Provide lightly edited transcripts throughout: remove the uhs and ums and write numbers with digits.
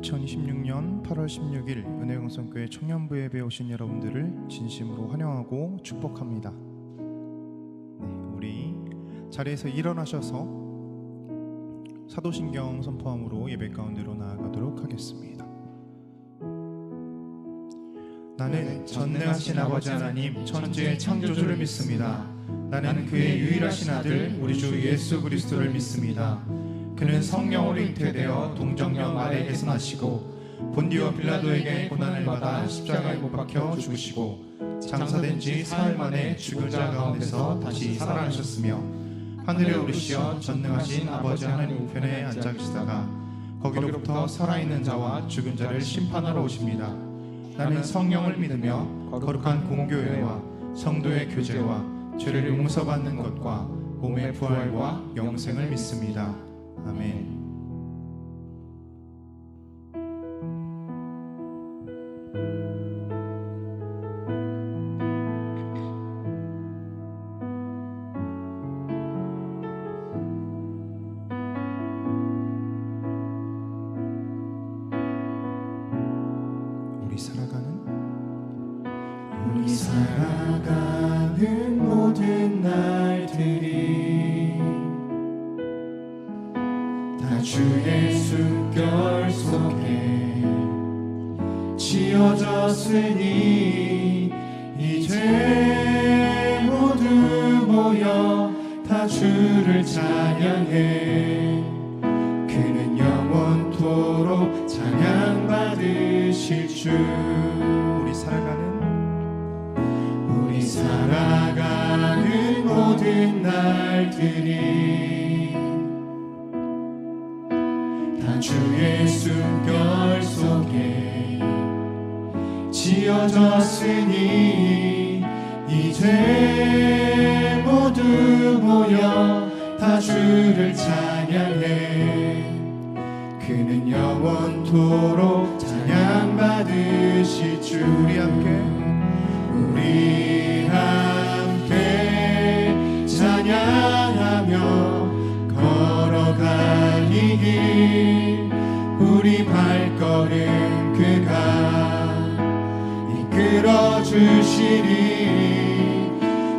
2026년 8월 16일 은혜강성교회 청년부 예배에 오신 여러분들을 진심으로 환영하고 축복합니다. 우리 자리에서 일어나셔서 사도신경 선포함으로 예배 가운데로 나아가도록 하겠습니다. 나는 전능하신 아버지 하나님 천지의 창조주를 믿습니다. 나는 그의 유일하신 아들 우리 주 예수 그리스도를 믿습니다. 그는 성령으로 잉태되어 동정녀 마리아에게서 나시고 본디오 빌라도에게 고난을 받아 십자가에 못 박혀 죽으시고 장사된 지 사흘 만에 죽은 자 가운데서 다시 살아나셨으며 하늘에 오르시어 전능하신 아버지 하나님 우편에 앉아 계시다가 거기로부터 살아있는 자와 죽은 자를 심판하러 오십니다. 나는 성령을 믿으며 거룩한 공교회와 성도의 교제와 죄를 용서받는 것과 몸의 부활과 영생을 믿습니다. 아멘. 우리 살아가는 모든 날들이 다 주의 숨결 속에 지어졌으니 이제 모두 모여 다 주를 찬양해. 그는 영원토록 찬양받으실 주. 우리 살아가는 모든 날들이 다 주의 숨결 속에 지어졌으니 이제 모두 모여 다 주를 찬양해. 그는 영원토록 찬양받으실 주. 우리 함께 찬양하며 걸어가니 길 우리 발걸음 그가 이끌어 주시리.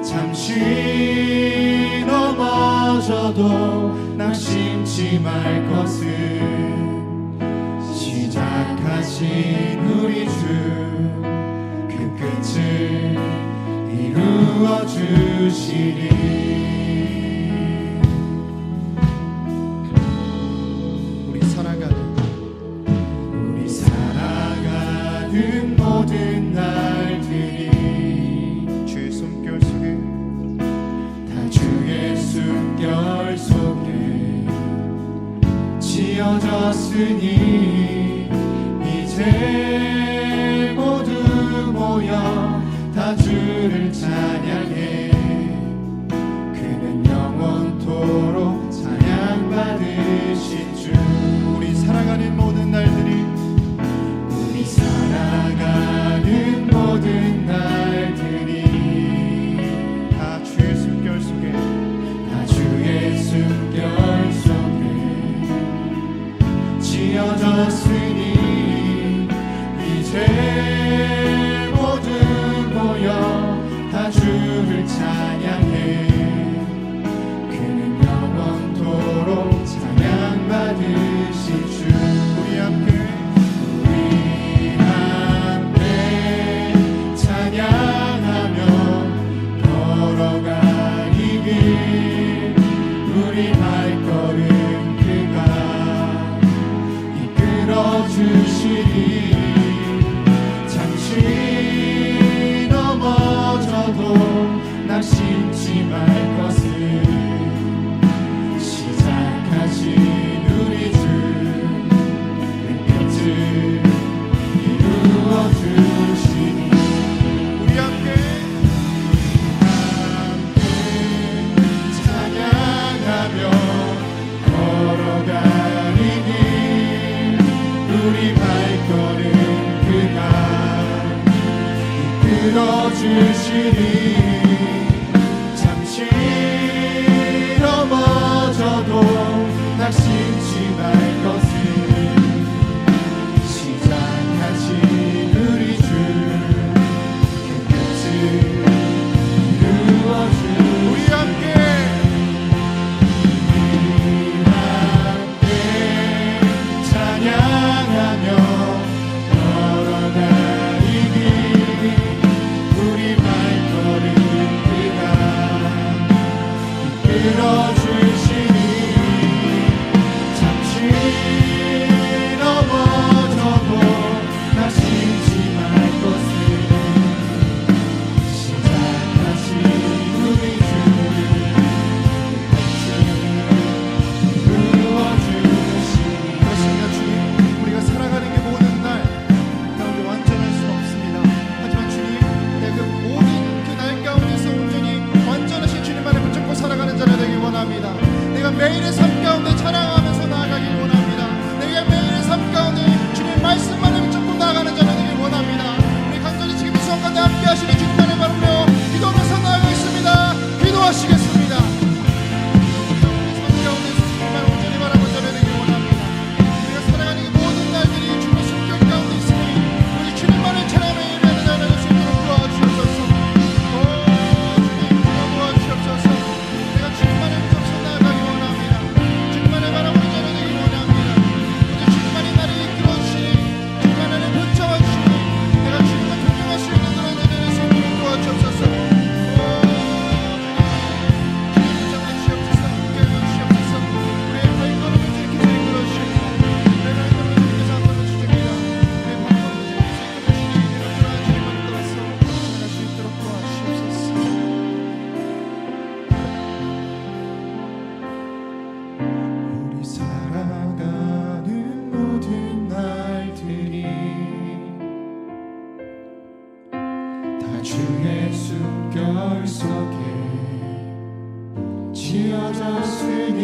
잠시 넘어져도 낙심치 말 것은 시작하신 우리 주 그 끝을 이루어 주시리. 우리 살아가는 모든 날들이 주의 숨결 속에 다 주의 숨결 속에 지어졌으니 이제 모두 모여 다 주를 찬양해. 그는 영원토록 찬양받으실 주. 우리 살아가는 모든 날들이 다 주의 숨결 속에 지어졌으니 이제 모두 모여 다 주를 찬양해. 그는 영원토록 찬양받으실 주. 우리 함께 찬양하며 걸어가니 길 우리 발걸음 그가 이끌어 주시리. 잠시 넘어져도 낙심치 말 것은 시작하신 우리 주 그 끝을 이루어 주시니. 우리 함께 찬양하며 걸어가니 길 우리 발걸음 그가 이끌어 주시니. 잠시 넘어져도 낙심치 말 것은 지어졌으니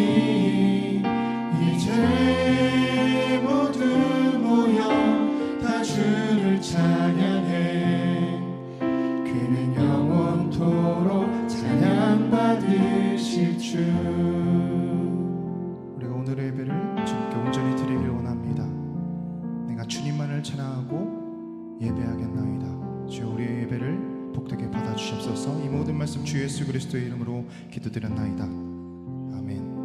이제 모두 모여 다 주를 찬양해. 그는 영원토록 찬양받으실 주. 우리가 오늘의 예배를 주님께 온전히 드리길 원합니다. 내가 주님만을 찬양하고 예배하겠나이다. 주여 우리의 예배를 복되게 받아주시옵소서. 이 모든 말씀 주 예수 그리스도의 이름으로 기도드렸나이다. 아멘.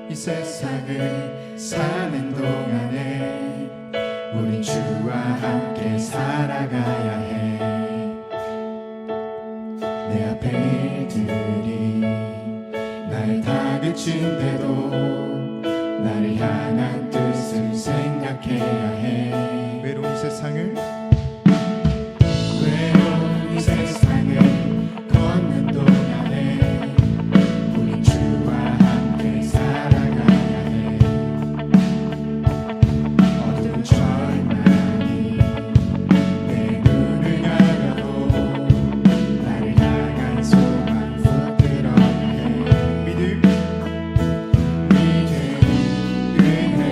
이 세상을 사는 동안에 우린 주와 함께 살아가야 해. 내 앞에 일들이 날 다그친데도 나를 향한 뜻을 생각해야 해. 외로운 이 세상을 외로운 이 세상을 걷는 동안에 우린 주와 함께 살아가야 해. 어떤 절망이 내 눈을 가려도 나를 향한 소망 붙들어야 해. 믿음, 은혜,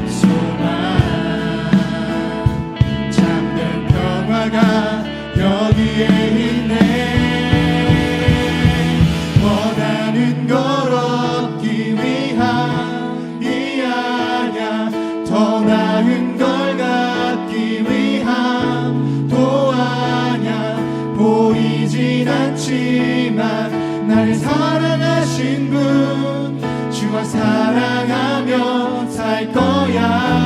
소망, 참된 평화가 여기에 있네. 원하는 걸 얻기 위함이 아냐, 더 나은 걸 갖기 위함도 아냐. 보이진 않지만 나를 사랑하신 분, 주와 사랑하며 살 거야.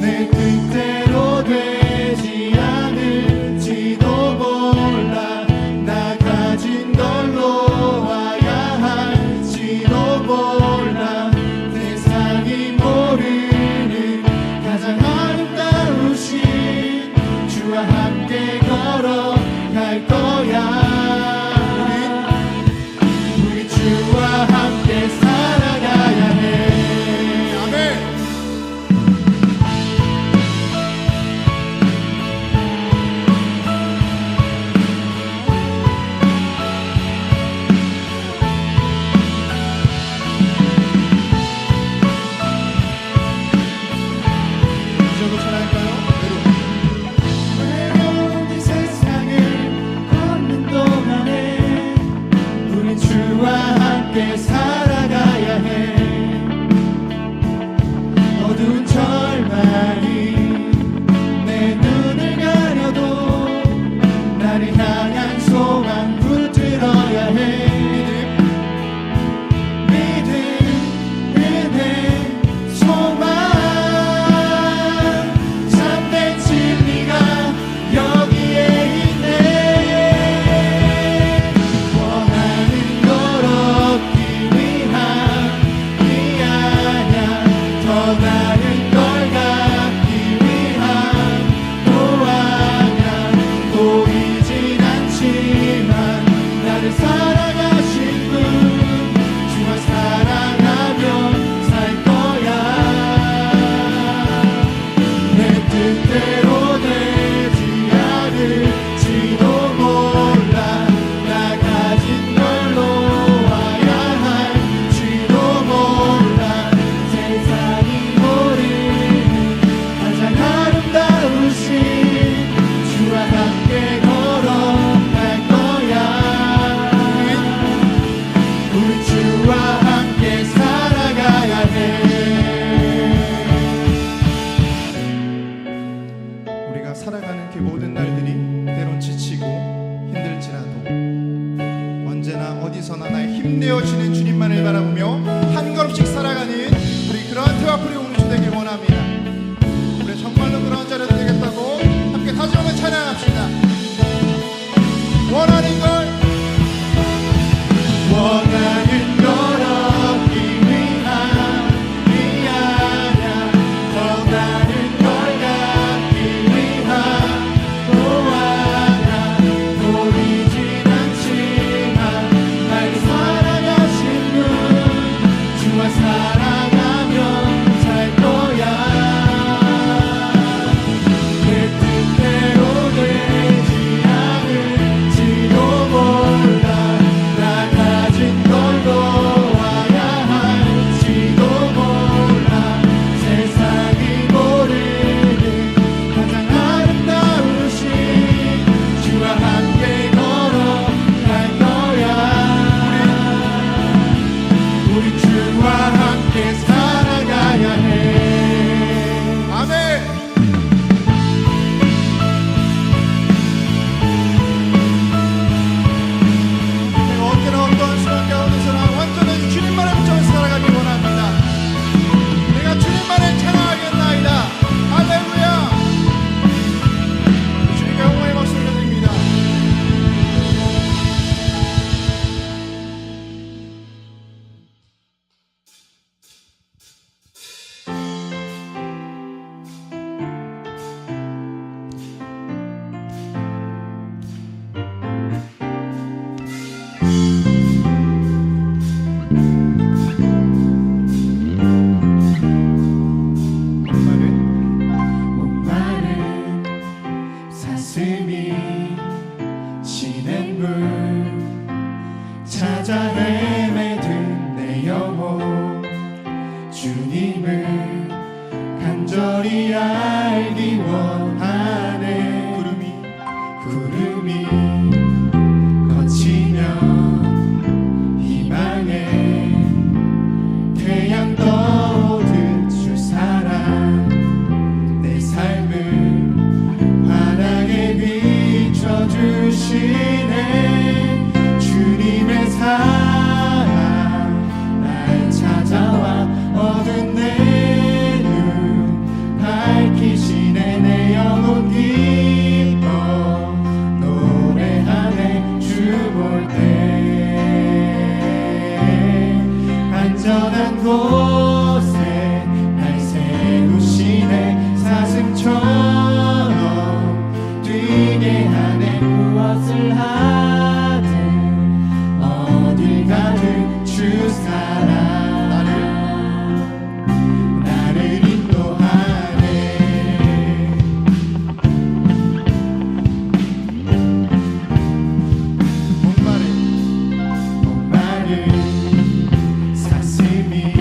내 뜻대로 되지 않을지도 몰라. 나 가진 걸 놓아야 할지도 몰라. 세상이 모르는 가장 아름다우신 주와 함께 걸어갈 거야. 우리 주와 함께 살아가야 해. 주와 함께 살아가야 해. 아멘. 언제나 어떠한 시간 가운데서나 완전히 주님만을 붙잡아 살아가기 원합니다. 내가 주님만을 찬양하겠나이다. 할렐루야. 주님께 영광의 박수 올려드립니다. 목마른 사슴이 시냇물 찾아 헤매든 내 영혼 주님을 간절히 알기 원하네. 구름이 거치며 희망의 태양 떠오듯 주 사랑 내 삶을 환하게 비춰주시네. 주님의 사랑 날 찾아와 어두운 내 눈 밝히시네. 내 영혼 기뻐 노래하네. 주 볼 때 안전한 곳에 날 세우시네. 사슴처럼 뛰게 하네. 무엇을 하든 어딜 가든 주 사랑 나를 인도하네. 목마른 사슴이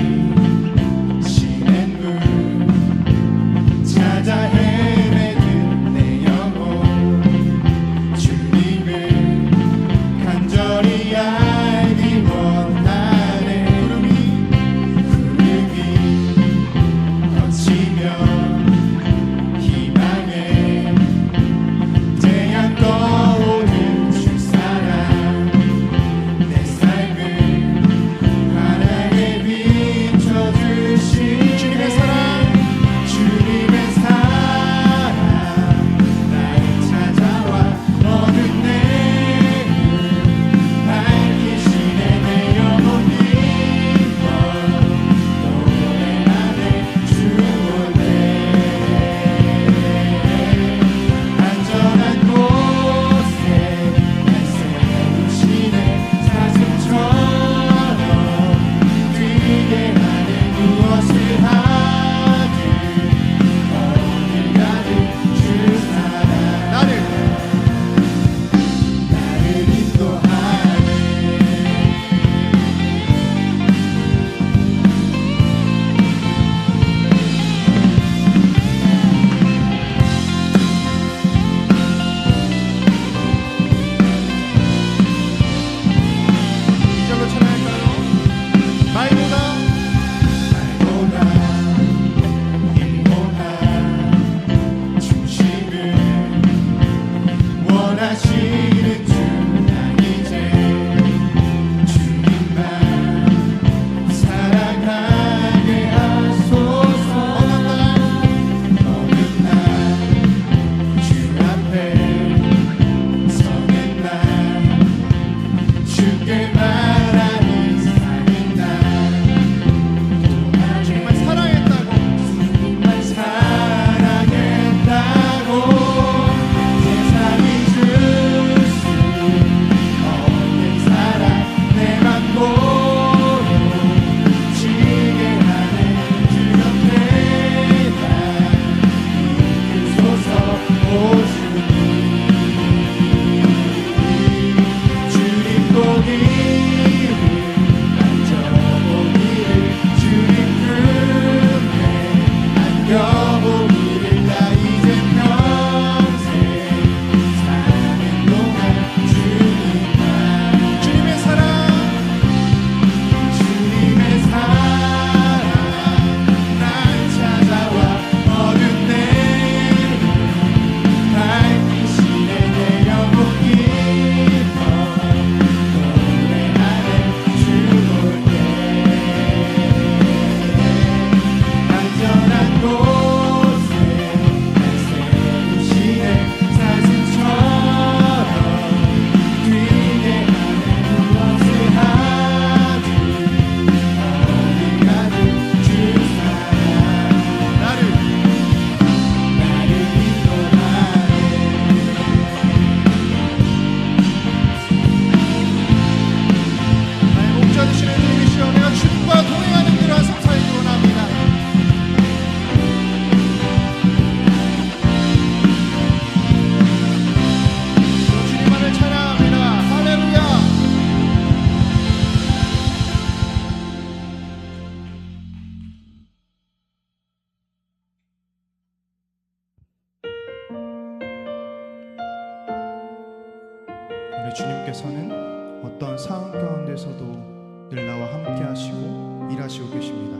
우리 주님께서는 어떤 상황 가운데서도 늘 나와 함께 하시고 일하시고 계십니다.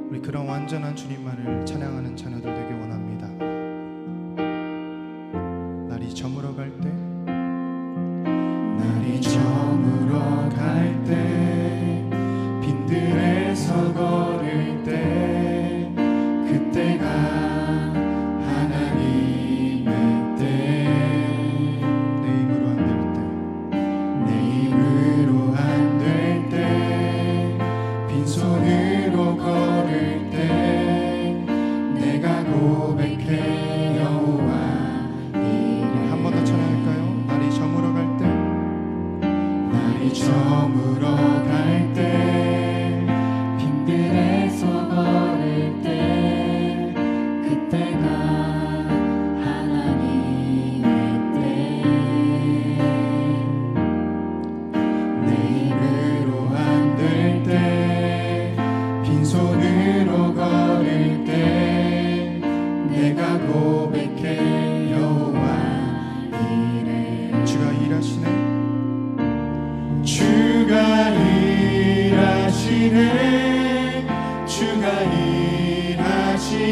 우리 그런 완전한 주님만을 찬양하는 자녀들 되기 원합니다. 날이 저물어 갈 때, 날이 저물어 갈 때, 빈들에서 걸을 때, 그때가 하나님의 때. 내 힘으로 안 될 때, 내 힘으로 안 될 때, 빈손으로 걸을 때, 내가 고백해 여호와 이래. 한 번 더 찬양할까요? 날이 저물어 갈 때, 날이 저물어 갈 때, 빈들에서 걸을 때, 그때가 하나님의 때. 내 힘으로 안 될 때, 빈손으로 걸을 때, 내가 고백해 여호와 이래. 주가 일하시네. 주가 일하시네, 주가 일하시네,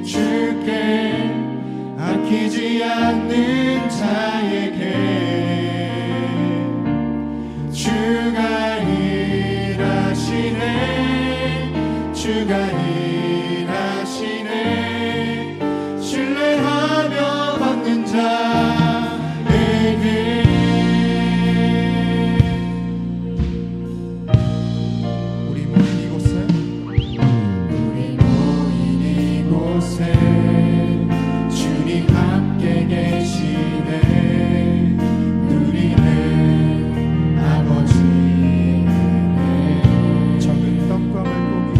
주께 아끼지 않는 자에게. 주가 일하시네, 주가 일하시네, 신뢰하며 받는 자에게. 우리 모인 이곳에 우리 모인 이곳에 주님 함께 계시네. 누리네 아버지 은혜. 적은 떡과 물고기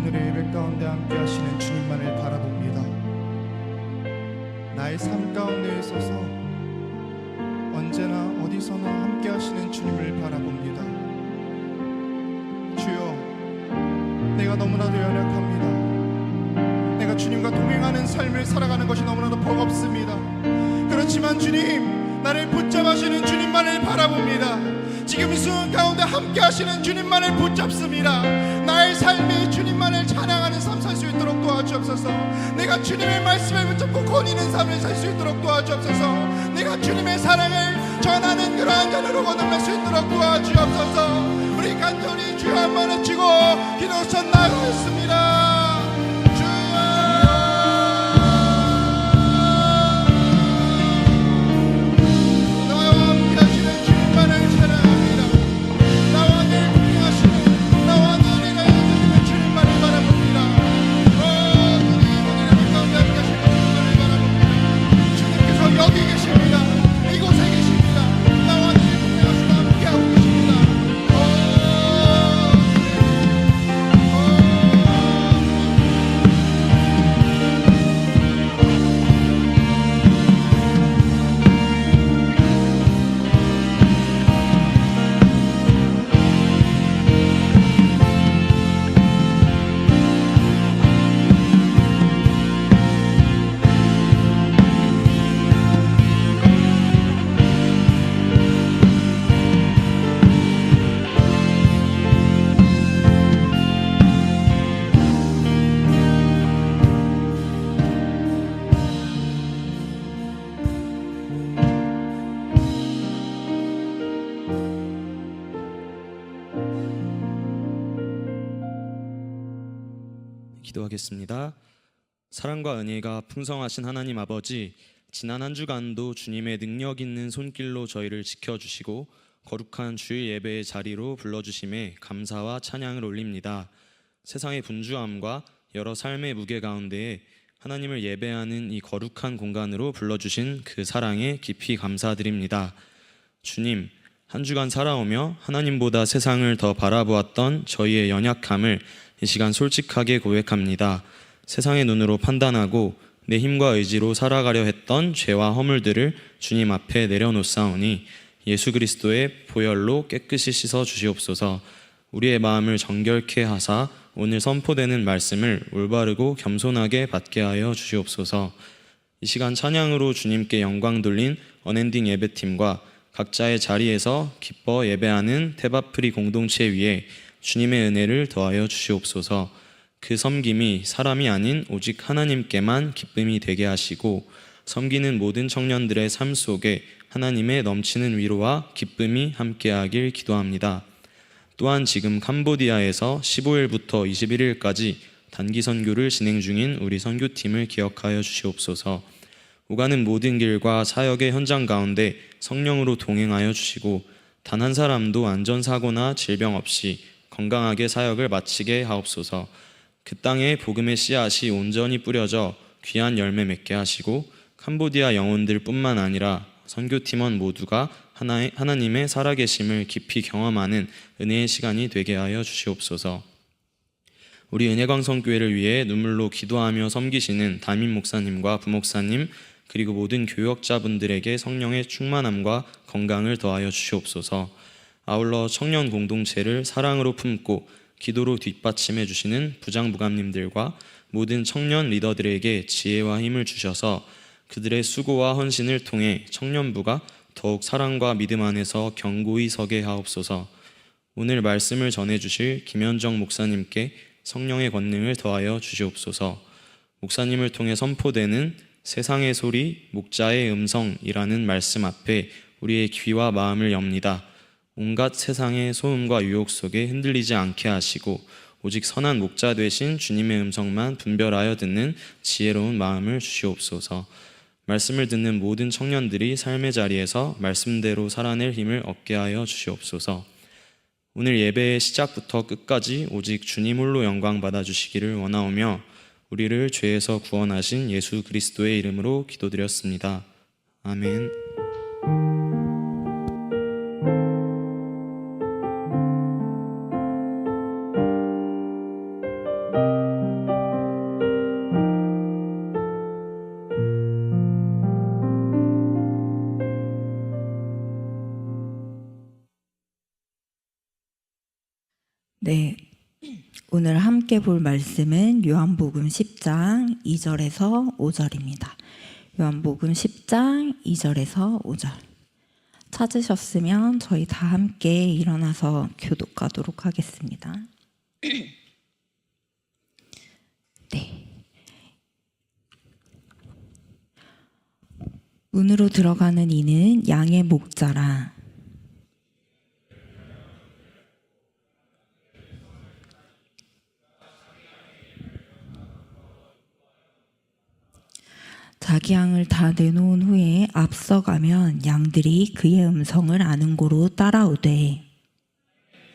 오늘의 예배 가운데 함께 하시는 주님만을 바라봅니다. 나의 삶 가운데 있어서 언제나 어디서나 함께 하시는 주님을 바라봅니다. 주여, 내가 너무나도 연약합니다. 내가 주님과 동행하는 삶을 살아가는 것이 너무나도 버겁습니다. 그렇지만 주님, 나를 붙잡으시는 주님만을 바라봅니다. 지금 이 순간 가운데 함께 하시는 주님만을 붙잡습니다. 나의 삶이 주님만을 찬양하는 삶 살 수 있도록 도와주옵소서. 내가 주님의 말씀을 붙잡고 거니는 삶을 살 수 있도록 도와주옵소서. 내가 주님의 사랑을 전하는 그러한 자녀로 거듭날 수 있도록 도와주옵소서. 우리 간절히 주여 한번 외치고 기도선 나가겠습니다. 기도하겠습니다. 사랑과 은혜가 풍성하신 하나님 아버지, 지난 한 주간도 주님의 능력 있는 손길로 저희를 지켜주시고 거룩한 주일 예배의 자리로 불러주심에 감사와 찬양을 올립니다. 세상의 분주함과 여러 삶의 무게 가운데에 하나님을 예배하는 이 거룩한 공간으로 불러주신 그 사랑에 깊이 감사드립니다. 주님, 한 주간 살아오며 하나님보다 세상을 더 바라보았던 저희의 연약함을 이 시간 솔직하게 고백합니다. 세상의 눈으로 판단하고 내 힘과 의지로 살아가려 했던 죄와 허물들을 주님 앞에 내려놓사오니 예수 그리스도의 보혈로 깨끗이 씻어 주시옵소서. 우리의 마음을 정결케 하사 오늘 선포되는 말씀을 올바르고 겸손하게 받게 하여 주시옵소서. 이 시간 찬양으로 주님께 영광 돌린 언엔딩 예배팀과 각자의 자리에서 기뻐 예배하는 테바프리 공동체 위에 주님의 은혜를 더하여 주시옵소서. 그 섬김이 사람이 아닌 오직 하나님께만 기쁨이 되게 하시고 섬기는 모든 청년들의 삶 속에 하나님의 넘치는 위로와 기쁨이 함께하길 기도합니다. 또한 지금 캄보디아에서 15일부터 21일까지 단기 선교를 진행 중인 우리 선교팀을 기억하여 주시옵소서. 오가는 모든 길과 사역의 현장 가운데 성령으로 동행하여 주시고 단 한 사람도 안전사고나 질병 없이 건강하게 사역을 마치게 하옵소서. 그 땅에 복음의 씨앗이 온전히 뿌려져 귀한 열매 맺게 하시고 캄보디아 영혼들 뿐만 아니라 선교팀원 모두가 하나님의 살아계심을 깊이 경험하는 은혜의 시간이 되게 하여 주시옵소서. 우리 은혜광성교회를 위해 눈물로 기도하며 섬기시는 담임 목사님과 부목사님 그리고 모든 교역자분들에게 성령의 충만함과 건강을 더하여 주시옵소서. 아울러 청년 공동체를 사랑으로 품고 기도로 뒷받침해 주시는 부장부감님들과 모든 청년 리더들에게 지혜와 힘을 주셔서 그들의 수고와 헌신을 통해 청년부가 더욱 사랑과 믿음 안에서 견고히 서게 하옵소서. 오늘 말씀을 전해주실 김현정 목사님께 성령의 권능을 더하여 주시옵소서. 목사님을 통해 선포되는 세상의 소리, 목자의 음성이라는 말씀 앞에 우리의 귀와 마음을 엽니다. 온갖 세상의 소음과 유혹 속에 흔들리지 않게 하시고 오직 선한 목자 되신 주님의 음성만 분별하여 듣는 지혜로운 마음을 주시옵소서. 말씀을 듣는 모든 청년들이 삶의 자리에서 말씀대로 살아낼 힘을 얻게 하여 주시옵소서. 오늘 예배의 시작부터 끝까지 오직 주님 홀로 영광 받아주시기를 원하오며 우리를 죄에서 구원하신 예수 그리스도의 이름으로 기도드렸습니다. 아멘. 함께 볼 말씀은 요한복음 10장 2절에서 5절입니다. 요한복음 10장 2절에서 5절. 찾으셨으면 저희 다 함께 일어나서 교독하도록 하겠습니다. 네. 문으로 들어가는 이는 양의 목자라. 자기 양을 다 내놓은 후에 앞서가면 양들이 그의 음성을 아는 고로 따라오되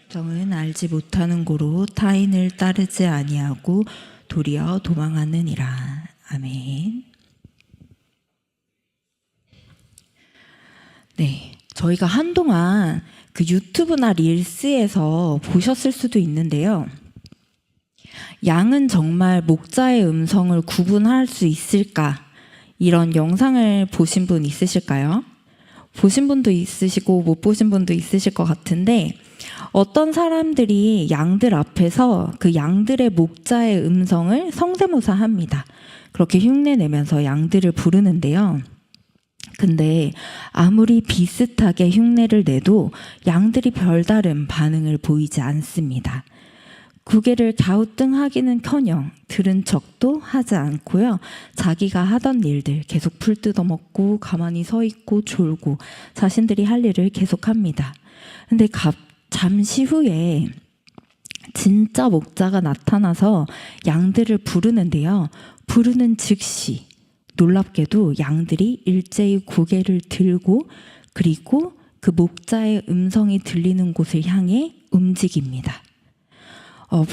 음성은 알지 못하는 고로 타인을 따르지 아니하고 도리어 도망하느니라. 아멘. 네, 저희가 한동안 그 유튜브나 릴스에서 보셨을 수도 있는데요. 양은 정말 목자의 음성을 구분할 수 있을까? 이런 영상을 보신 분 있으실까요? 보신 분도 있으시고 못 보신 분도 있으실 것 같은데, 어떤 사람들이 양들 앞에서 그 양들의 목자의 음성을 성대모사합니다. 그렇게 흉내내면서 양들을 부르는데요. 근데 아무리 비슷하게 흉내를 내도 양들이 별다른 반응을 보이지 않습니다. 고개를 갸우뚱하기는커녕 들은 척도 하지 않고요. 자기가 하던 일들 계속 풀 뜯어먹고 가만히 서 있고 졸고 자신들이 할 일을 계속합니다. 근데 잠시 후에 진짜 목자가 나타나서 양들을 부르는데요. 부르는 즉시 놀랍게도 양들이 일제히 고개를 들고 그리고 그 목자의 음성이 들리는 곳을 향해 움직입니다.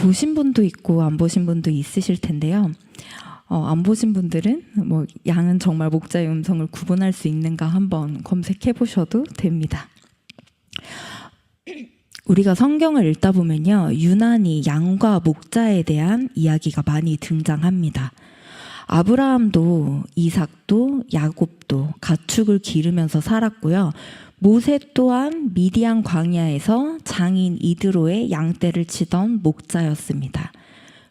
보신 분도 있고 안 보신 분도 있으실 텐데요. 안 보신 분들은 양은 정말 목자의 음성을 구분할 수 있는가 한번 검색해 보셔도 됩니다. 우리가 성경을 읽다 보면요, 유난히 양과 목자에 대한 이야기가 많이 등장합니다. 아브라함도 이삭도 야곱도 가축을 기르면서 살았고요. 모세 또한 미디안 광야에서 장인 이드로의 양떼를 치던 목자였습니다.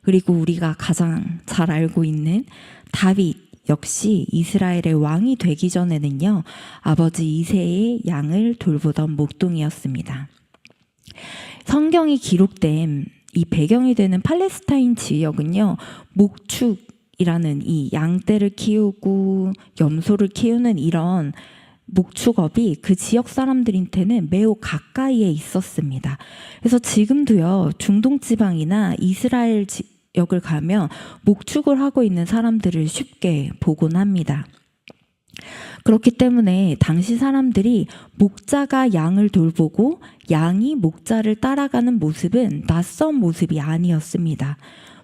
그리고 우리가 가장 잘 알고 있는 다윗 역시 이스라엘의 왕이 되기 전에는요, 아버지 이새의 양을 돌보던 목동이었습니다. 성경이 기록된 이 배경이 되는 팔레스타인 지역은요, 목축이라는 이 양떼를 키우고 염소를 키우는 이런 목축업이 그 지역 사람들한테는 매우 가까이에 있었습니다. 그래서 지금도요, 중동 지방이나 이스라엘 지역을 가면 목축을 하고 있는 사람들을 쉽게 보곤 합니다. 그렇기 때문에 당시 사람들이 목자가 양을 돌보고 양이 목자를 따라가는 모습은 낯선 모습이 아니었습니다.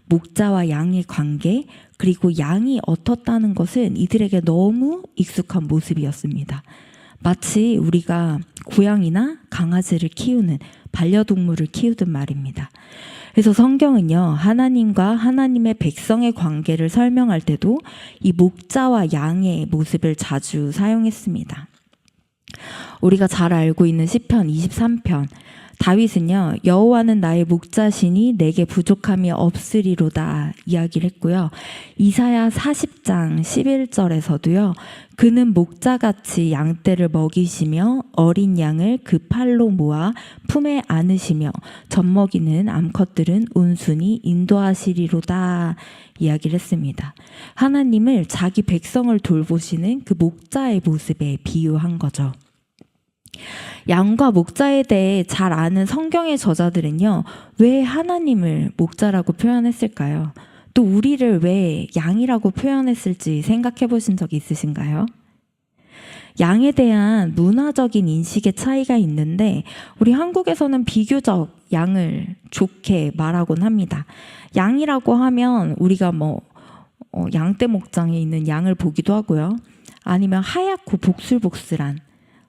목자와 양의 관계, 그리고 양이 어떻다는 것은 이들에게 너무 익숙한 모습이었습니다. 마치 우리가 고양이나 강아지를 키우는, 반려동물을 키우든 말입니다. 그래서 성경은요, 하나님과 하나님의 백성의 관계를 설명할 때도 이 목자와 양의 모습을 자주 사용했습니다. 우리가 잘 알고 있는 시편 23편, 다윗은요, 여호와는 나의 목자시니 내게 부족함이 없으리로다 이야기를 했고요. 이사야 40장 11절에서도요, 그는 목자같이 양떼를 먹이시며 어린 양을 그 팔로 모아 품에 안으시며 젖먹이는 암컷들은 온순히 인도하시리로다 이야기를 했습니다. 하나님을 자기 백성을 돌보시는 그 목자의 모습에 비유한 거죠. 양과 목자에 대해 잘 아는 성경의 저자들은요, 왜 하나님을 목자라고 표현했을까요? 또 우리를 왜 양이라고 표현했을지 생각해 보신 적 있으신가요? 양에 대한 문화적인 인식의 차이가 있는데, 우리 한국에서는 비교적 양을 좋게 말하곤 합니다. 양이라고 하면 우리가 양떼 목장에 있는 양을 보기도 하고요. 아니면 하얗고 복슬복슬한,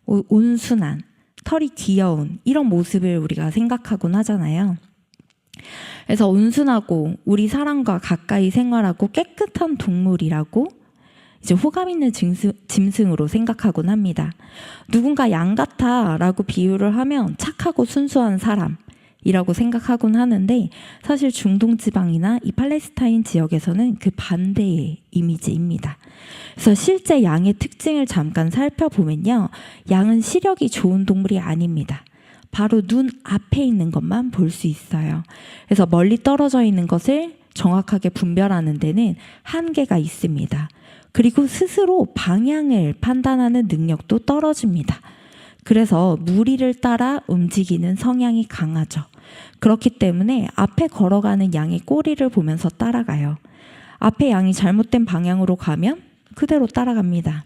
온순한, 털이 귀여운 이런 모습을 우리가 생각하곤 하잖아요. 그래서 온순하고 우리 사람과 가까이 생활하고 깨끗한 동물이라고 이제 호감 있는 짐승으로 생각하곤 합니다. 누군가 양 같아 라고 비유를 하면 착하고 순수한 사람, 이라고 생각하곤 하는데 사실 중동 지방이나 이 팔레스타인 지역에서는 그 반대의 이미지입니다. 그래서 실제 양의 특징을 잠깐 살펴보면요. 양은 시력이 좋은 동물이 아닙니다. 바로 눈 앞에 있는 것만 볼 수 있어요. 그래서 멀리 떨어져 있는 것을 정확하게 분별하는 데는 한계가 있습니다. 그리고 스스로 방향을 판단하는 능력도 떨어집니다. 그래서 무리를 따라 움직이는 성향이 강하죠. 그렇기 때문에 앞에 걸어가는 양의 꼬리를 보면서 따라가요. 앞에 양이 잘못된 방향으로 가면 그대로 따라갑니다.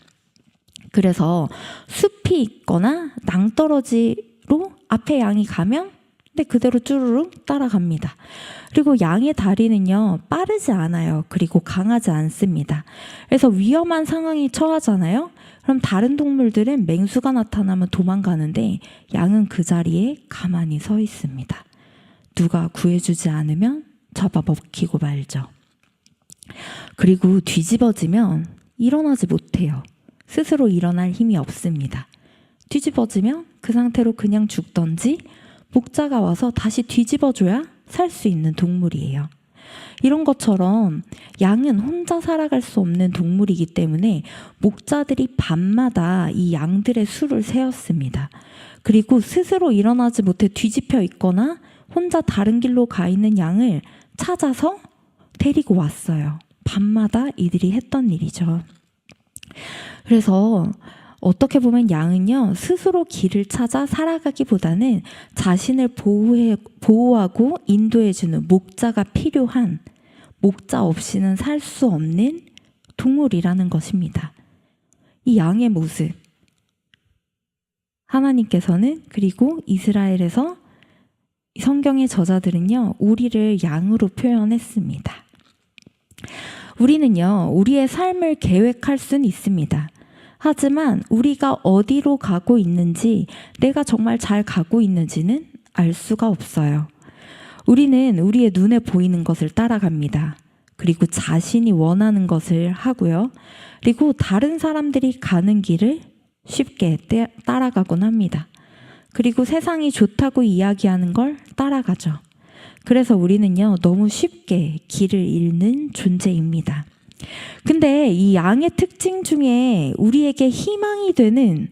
그래서 숲이 있거나 낭떠러지로 앞에 양이 가면 그대로 쭈루룩 따라갑니다. 그리고 양의 다리는요, 빠르지 않아요. 그리고 강하지 않습니다. 그래서 위험한 상황에 처하잖아요. 그럼 다른 동물들은 맹수가 나타나면 도망가는데 양은 그 자리에 가만히 서 있습니다. 누가 구해주지 않으면 잡아먹히고 말죠. 그리고 뒤집어지면 일어나지 못해요. 스스로 일어날 힘이 없습니다. 뒤집어지면 그 상태로 그냥 죽던지 목자가 와서 다시 뒤집어줘야 살 수 있는 동물이에요. 이런 것처럼 양은 혼자 살아갈 수 없는 동물이기 때문에 목자들이 밤마다 이 양들의 수를 세었습니다. 그리고 스스로 일어나지 못해 뒤집혀 있거나 혼자 다른 길로 가 있는 양을 찾아서 데리고 왔어요. 밤마다 이들이 했던 일이죠. 그래서 어떻게 보면 양은요, 스스로 길을 찾아 살아가기보다는 자신을 보호하고 인도해주는 목자가 필요한, 목자 없이는 살 수 없는 동물이라는 것입니다. 이 양의 모습, 하나님께서는, 그리고 이스라엘에서 성경의 저자들은요, 우리를 양으로 표현했습니다. 우리는요, 우리의 삶을 계획할 수는 있습니다. 하지만 우리가 어디로 가고 있는지, 내가 정말 잘 가고 있는지는 알 수가 없어요. 우리는 우리의 눈에 보이는 것을 따라갑니다. 그리고 자신이 원하는 것을 하고요. 그리고 다른 사람들이 가는 길을 쉽게 따라가곤 합니다. 그리고 세상이 좋다고 이야기하는 걸 따라가죠. 그래서 우리는요, 너무 쉽게 길을 잃는 존재입니다. 근데 이 양의 특징 중에 우리에게 희망이 되는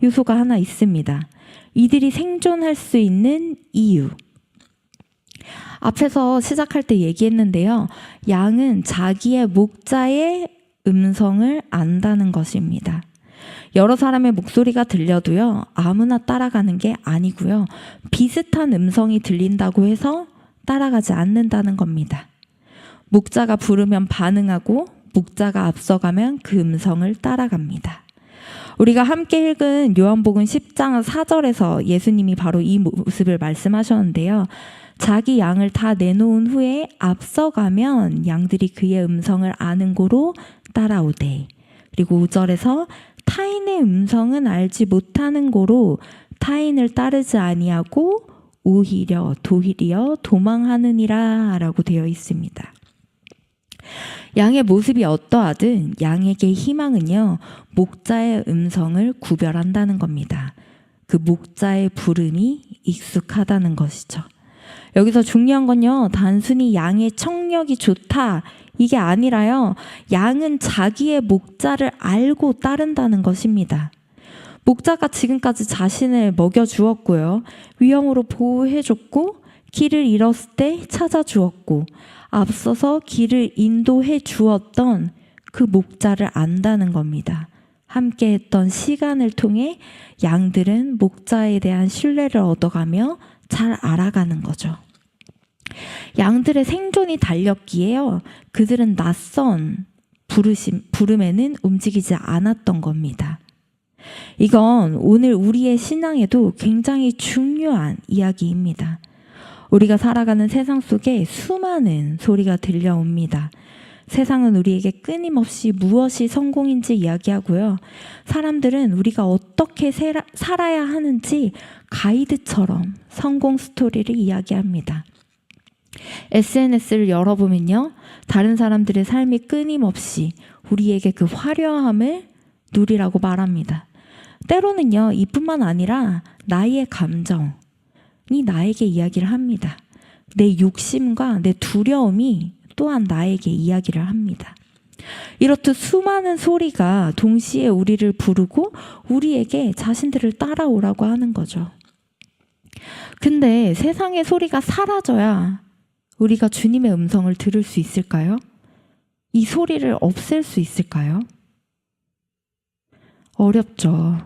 요소가 하나 있습니다. 이들이 생존할 수 있는 이유. 앞에서 시작할 때 얘기했는데요. 양은 자기의 목자의 음성을 안다는 것입니다. 여러 사람의 목소리가 들려도요, 아무나 따라가는 게 아니고요. 비슷한 음성이 들린다고 해서 따라가지 않는다는 겁니다. 목자가 부르면 반응하고 목자가 앞서가면 그 음성을 따라갑니다. 우리가 함께 읽은 요한복음 10장 4절에서 예수님이 바로 이 모습을 말씀하셨는데요. 자기 양을 다 내놓은 후에 앞서가면 양들이 그의 음성을 아는 고로 따라오되, 그리고 5절에서 타인의 음성은 알지 못하는 고로 타인을 따르지 아니하고 오히려 도리어 도망하느니라 라고 되어 있습니다. 양의 모습이 어떠하든 양에게 희망은요, 목자의 음성을 구별한다는 겁니다. 그 목자의 부름이 익숙하다는 것이죠. 여기서 중요한 건요, 단순히 양의 청력이 좋다 이게 아니라요, 양은 자기의 목자를 알고 따른다는 것입니다. 목자가 지금까지 자신을 먹여주었고요, 위험으로 보호해줬고, 길을 잃었을 때 찾아주었고, 앞서서 길을 인도해 주었던 그 목자를 안다는 겁니다. 함께 했던 시간을 통해 양들은 목자에 대한 신뢰를 얻어가며 잘 알아가는 거죠. 양들의 생존이 달렸기에요, 그들은 낯선 부름에는 움직이지 않았던 겁니다. 이건 오늘 우리의 신앙에도 굉장히 중요한 이야기입니다. 우리가 살아가는 세상 속에 수많은 소리가 들려옵니다. 세상은 우리에게 끊임없이 무엇이 성공인지 이야기하고요. 사람들은 우리가 어떻게 살아야 하는지 가이드처럼 성공 스토리를 이야기합니다. SNS를 열어보면요, 다른 사람들의 삶이 끊임없이 우리에게 그 화려함을 누리라고 말합니다. 때로는요, 이뿐만 아니라 나의 감정, 나에게 이야기를 합니다. 내 욕심과 내 두려움이 또한 나에게 이야기를 합니다. 이렇듯 수많은 소리가 동시에 우리를 부르고 우리에게 자신들을 따라오라고 하는 거죠. 근데 세상의 소리가 사라져야 우리가 주님의 음성을 들을 수 있을까요? 이 소리를 없앨 수 있을까요? 어렵죠.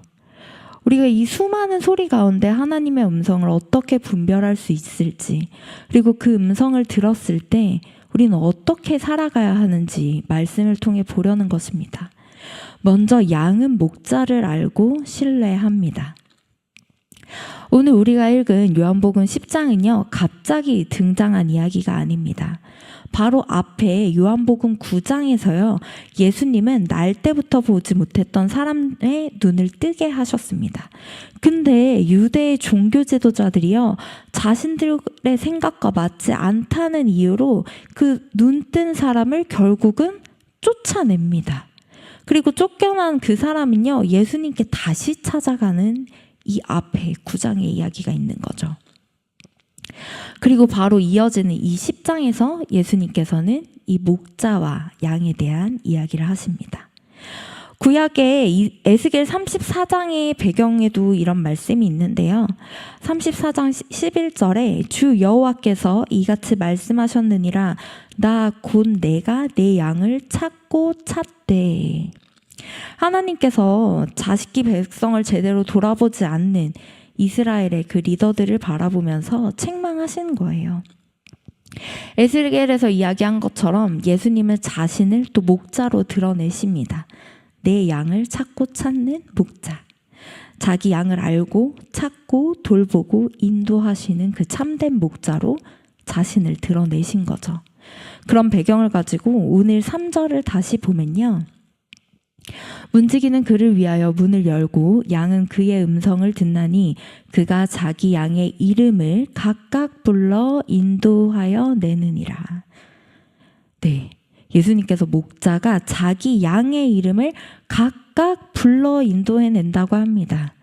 우리가 이 수많은 소리 가운데 하나님의 음성을 어떻게 분별할 수 있을지, 그리고 그 음성을 들었을 때 우리는 어떻게 살아가야 하는지 말씀을 통해 보려는 것입니다. 먼저 양은 목자를 알고 신뢰합니다. 오늘 우리가 읽은 요한복음 10장은요, 갑자기 등장한 이야기가 아닙니다. 바로 앞에 요한복음 9장에서요, 예수님은 날 때부터 보지 못했던 사람의 눈을 뜨게 하셨습니다. 근데 유대의 종교 지도자들이요, 자신들의 생각과 맞지 않다는 이유로 그 눈뜬 사람을 결국은 쫓아냅니다. 그리고 쫓겨난 그 사람은요, 예수님께 다시 찾아가는 이 앞에 9장의 이야기가 있는 거죠. 그리고 바로 이어지는 이 10장에서 예수님께서는 이 목자와 양에 대한 이야기를 하십니다. 구약의 에스겔 34장의 배경에도 이런 말씀이 있는데요. 34장 11절에 주 여호와께서 이같이 말씀하셨느니라, 나 곧 내가 내 양을 찾고 찾되. 하나님께서 자식이 백성을 제대로 돌아보지 않는 이스라엘의 그 리더들을 바라보면서 책망하신 거예요. 에스겔에서 이야기한 것처럼 예수님은 자신을 또 목자로 드러내십니다. 내 양을 찾고 찾는 목자. 자기 양을 알고 찾고 돌보고 인도하시는 그 참된 목자로 자신을 드러내신 거죠. 그런 배경을 가지고 오늘 3절을 다시 보면요. 문지기는 그를 위하여 문을 열고 양은 그의 음성을 듣나니 그가 자기 양의 이름을 각각 불러 인도하여 내느니라. 네, 예수님께서 목자가 자기 양의 이름을 각각 불러 인도해낸다고 합니다.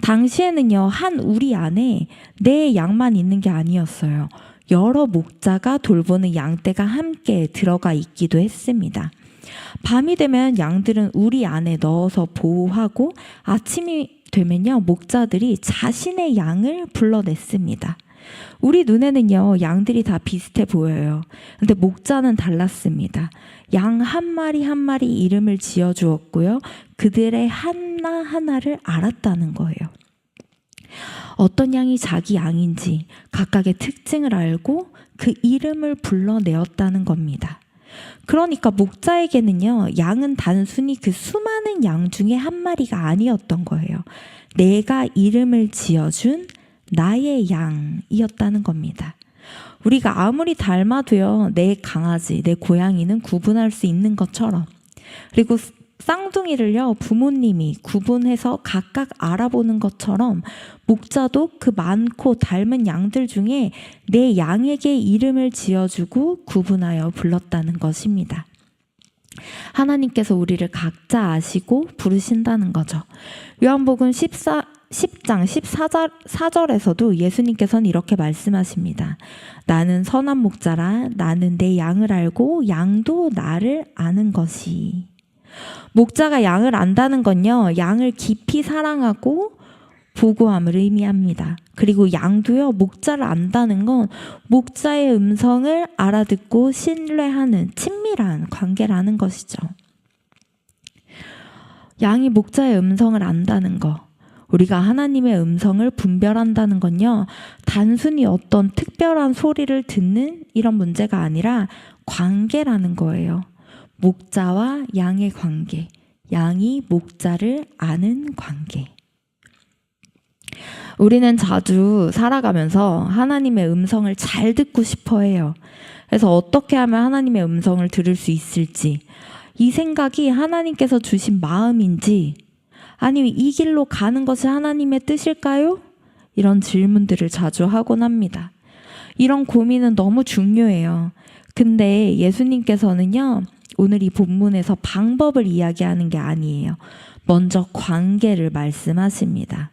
당시에는요, 한 우리 안에 내 양만 있는 게 아니었어요. 여러 목자가 돌보는 양떼가 함께 들어가 있기도 했습니다. 밤이 되면 양들은 우리 안에 넣어서 보호하고 아침이 되면요, 목자들이 자신의 양을 불러냈습니다. 우리 눈에는요, 양들이 다 비슷해 보여요. 근데 목자는 달랐습니다. 양 한 마리 한 마리 이름을 지어주었고요, 그들의 하나하나를 알았다는 거예요. 어떤 양이 자기 양인지 각각의 특징을 알고 그 이름을 불러내었다는 겁니다. 그러니까 목자에게는요, 양은 단순히 그 수많은 양 중에 한 마리가 아니었던 거예요. 내가 이름을 지어준 나의 양이었다는 겁니다. 우리가 아무리 닮아도요, 내 강아지, 내 고양이는 구분할 수 있는 것처럼, 그리고 쌍둥이를요, 부모님이 구분해서 각각 알아보는 것처럼 목자도 그 많고 닮은 양들 중에 내 양에게 이름을 지어주고 구분하여 불렀다는 것입니다. 하나님께서 우리를 각자 아시고 부르신다는 거죠. 요한복음 10장 14절에서도 예수님께서는 이렇게 말씀하십니다. 나는 선한 목자라, 나는 내 양을 알고 양도 나를 아는 것이. 목자가 양을 안다는 건요, 양을 깊이 사랑하고 보고함을 의미합니다. 그리고 양도요, 목자를 안다는 건 목자의 음성을 알아듣고 신뢰하는 친밀한 관계라는 것이죠. 양이 목자의 음성을 안다는 것, 우리가 하나님의 음성을 분별한다는 건요, 단순히 어떤 특별한 소리를 듣는 이런 문제가 아니라 관계라는 거예요. 목자와 양의 관계, 양이 목자를 아는 관계. 우리는 자주 살아가면서 하나님의 음성을 잘 듣고 싶어 해요. 그래서 어떻게 하면 하나님의 음성을 들을 수 있을지, 이 생각이 하나님께서 주신 마음인지, 아니면 이 길로 가는 것이 하나님의 뜻일까요? 이런 질문들을 자주 하곤 합니다. 이런 고민은 너무 중요해요. 근데 예수님께서는요, 오늘 이 본문에서 방법을 이야기하는 게 아니에요. 먼저 관계를 말씀하십니다.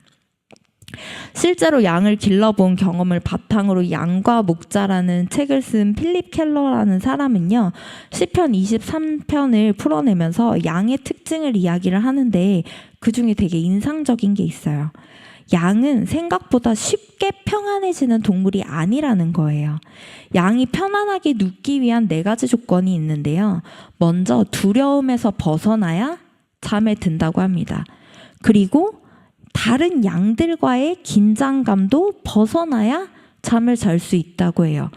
실제로 양을 길러본 경험을 바탕으로 양과 목자라는 책을 쓴 필립 켈러라는 사람은요, 시편 23편을 풀어내면서 양의 특징을 이야기를 하는데 그 중에 되게 인상적인 게 있어요. 양은 생각보다 쉽게 평안해지는 동물이 아니라는 거예요. 양이 편안하게 눕기 위한 4가지 조건이 있는데요. 먼저 두려움에서 벗어나야 잠에 든다고 합니다. 그리고 다른 양들과의 긴장감도 벗어나야 잠을 잘 수 있다고 해요.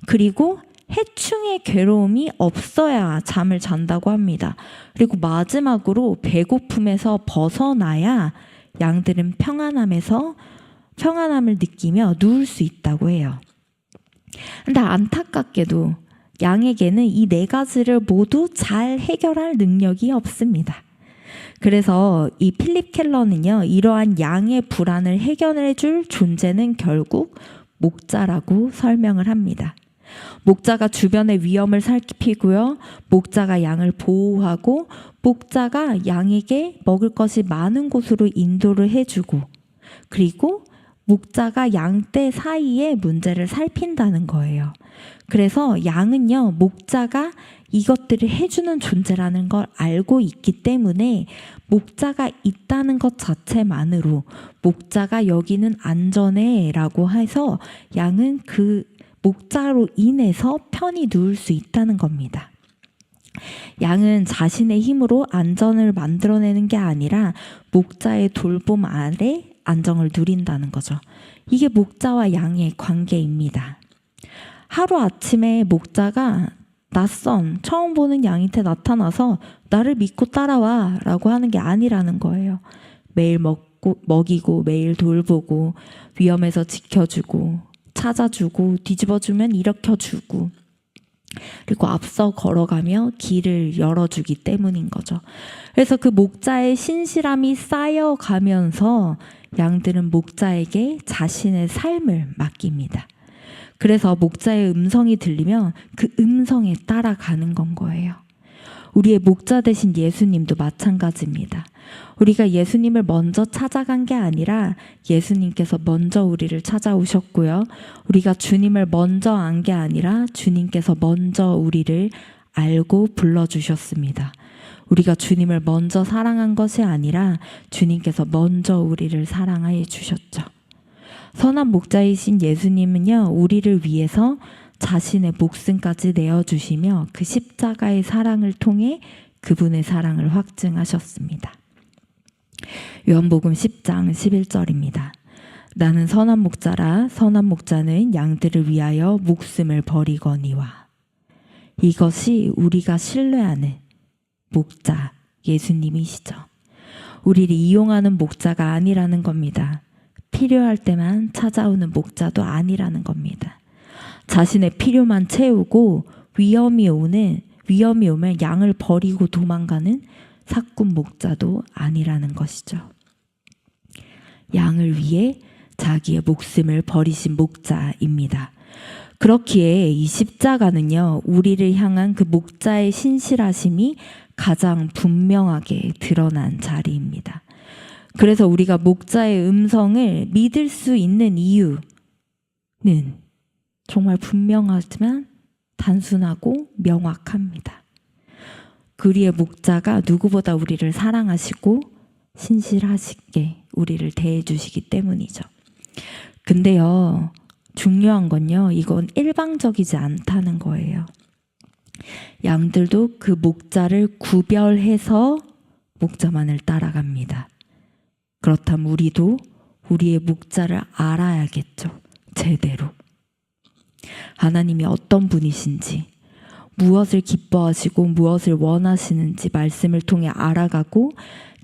그리고 해충의 괴로움이 없어야 잠을 잔다고 합니다. 그리고 마지막으로 배고픔에서 벗어나야 양들은 평안함을 느끼며 누울 수 있다고 해요. 근데 안타깝게도 양에게는 이 4가지를 모두 잘 해결할 능력이 없습니다. 그래서 이 필립 켈러는요, 이러한 양의 불안을 해결해 줄 존재는 결국 목자라고 설명을 합니다. 목자가 주변의 위험을 살피고요, 목자가 양을 보호하고, 목자가 양에게 먹을 것이 많은 곳으로 인도를 해주고, 그리고 목자가 양떼 사이의 문제를 살핀다는 거예요. 그래서 양은요, 목자가 이것들을 해주는 존재라는 걸 알고 있기 때문에 목자가 있다는 것 자체만으로 목자가 여기는 안전해라고 해서 양은 그 목자로 인해서 편히 누울 수 있다는 겁니다. 양은 자신의 힘으로 안전을 만들어내는 게 아니라 목자의 돌봄 아래 안정을 누린다는 거죠. 이게 목자와 양의 관계입니다. 하루아침에 목자가 낯선 처음 보는 양한테 나타나서 나를 믿고 따라와 라고 하는 게 아니라는 거예요. 매일 먹이고 매일 돌보고 위험에서 지켜주고 찾아주고 뒤집어주면 일으켜주고 그리고 앞서 걸어가며 길을 열어주기 때문인 거죠. 그래서 그 목자의 신실함이 쌓여가면서 양들은 목자에게 자신의 삶을 맡깁니다. 그래서 목자의 음성이 들리면 그 음성에 따라가는 건 거예요. 우리의 목자 되신 예수님도 마찬가지입니다. 우리가 예수님을 먼저 찾아간 게 아니라 예수님께서 먼저 우리를 찾아오셨고요. 우리가 주님을 먼저 안 게 아니라 주님께서 먼저 우리를 알고 불러주셨습니다. 우리가 주님을 먼저 사랑한 것이 아니라 주님께서 먼저 우리를 사랑해 주셨죠. 선한 목자이신 예수님은요, 우리를 위해서 자신의 목숨까지 내어주시며 그 십자가의 사랑을 통해 그분의 사랑을 확증하셨습니다. 요한복음 10장 11절입니다. 나는 선한 목자라 선한 목자는 양들을 위하여 목숨을 버리거니와. 이것이 우리가 신뢰하는 목자 예수님이시죠. 우리를 이용하는 목자가 아니라는 겁니다. 필요할 때만 찾아오는 목자도 아니라는 겁니다. 자신의 필요만 채우고 위험이 오면 양을 버리고 도망가는 사꾼 목자도 아니라는 것이죠. 양을 위해 자기의 목숨을 버리신 목자입니다. 그렇기에 이 십자가는요, 우리를 향한 그 목자의 신실하심이 가장 분명하게 드러난 자리입니다. 그래서 우리가 목자의 음성을 믿을 수 있는 이유는 정말 분명하지만 단순하고 명확합니다. 우리의 목자가 누구보다 우리를 사랑하시고 신실하시게 우리를 대해주시기 때문이죠. 근데요, 중요한 건요, 이건 일방적이지 않다는 거예요. 양들도 그 목자를 구별해서 목자만을 따라갑니다. 그렇다면 우리도 우리의 목자를 알아야겠죠. 제대로. 하나님이 어떤 분이신지, 무엇을 기뻐하시고 무엇을 원하시는지 말씀을 통해 알아가고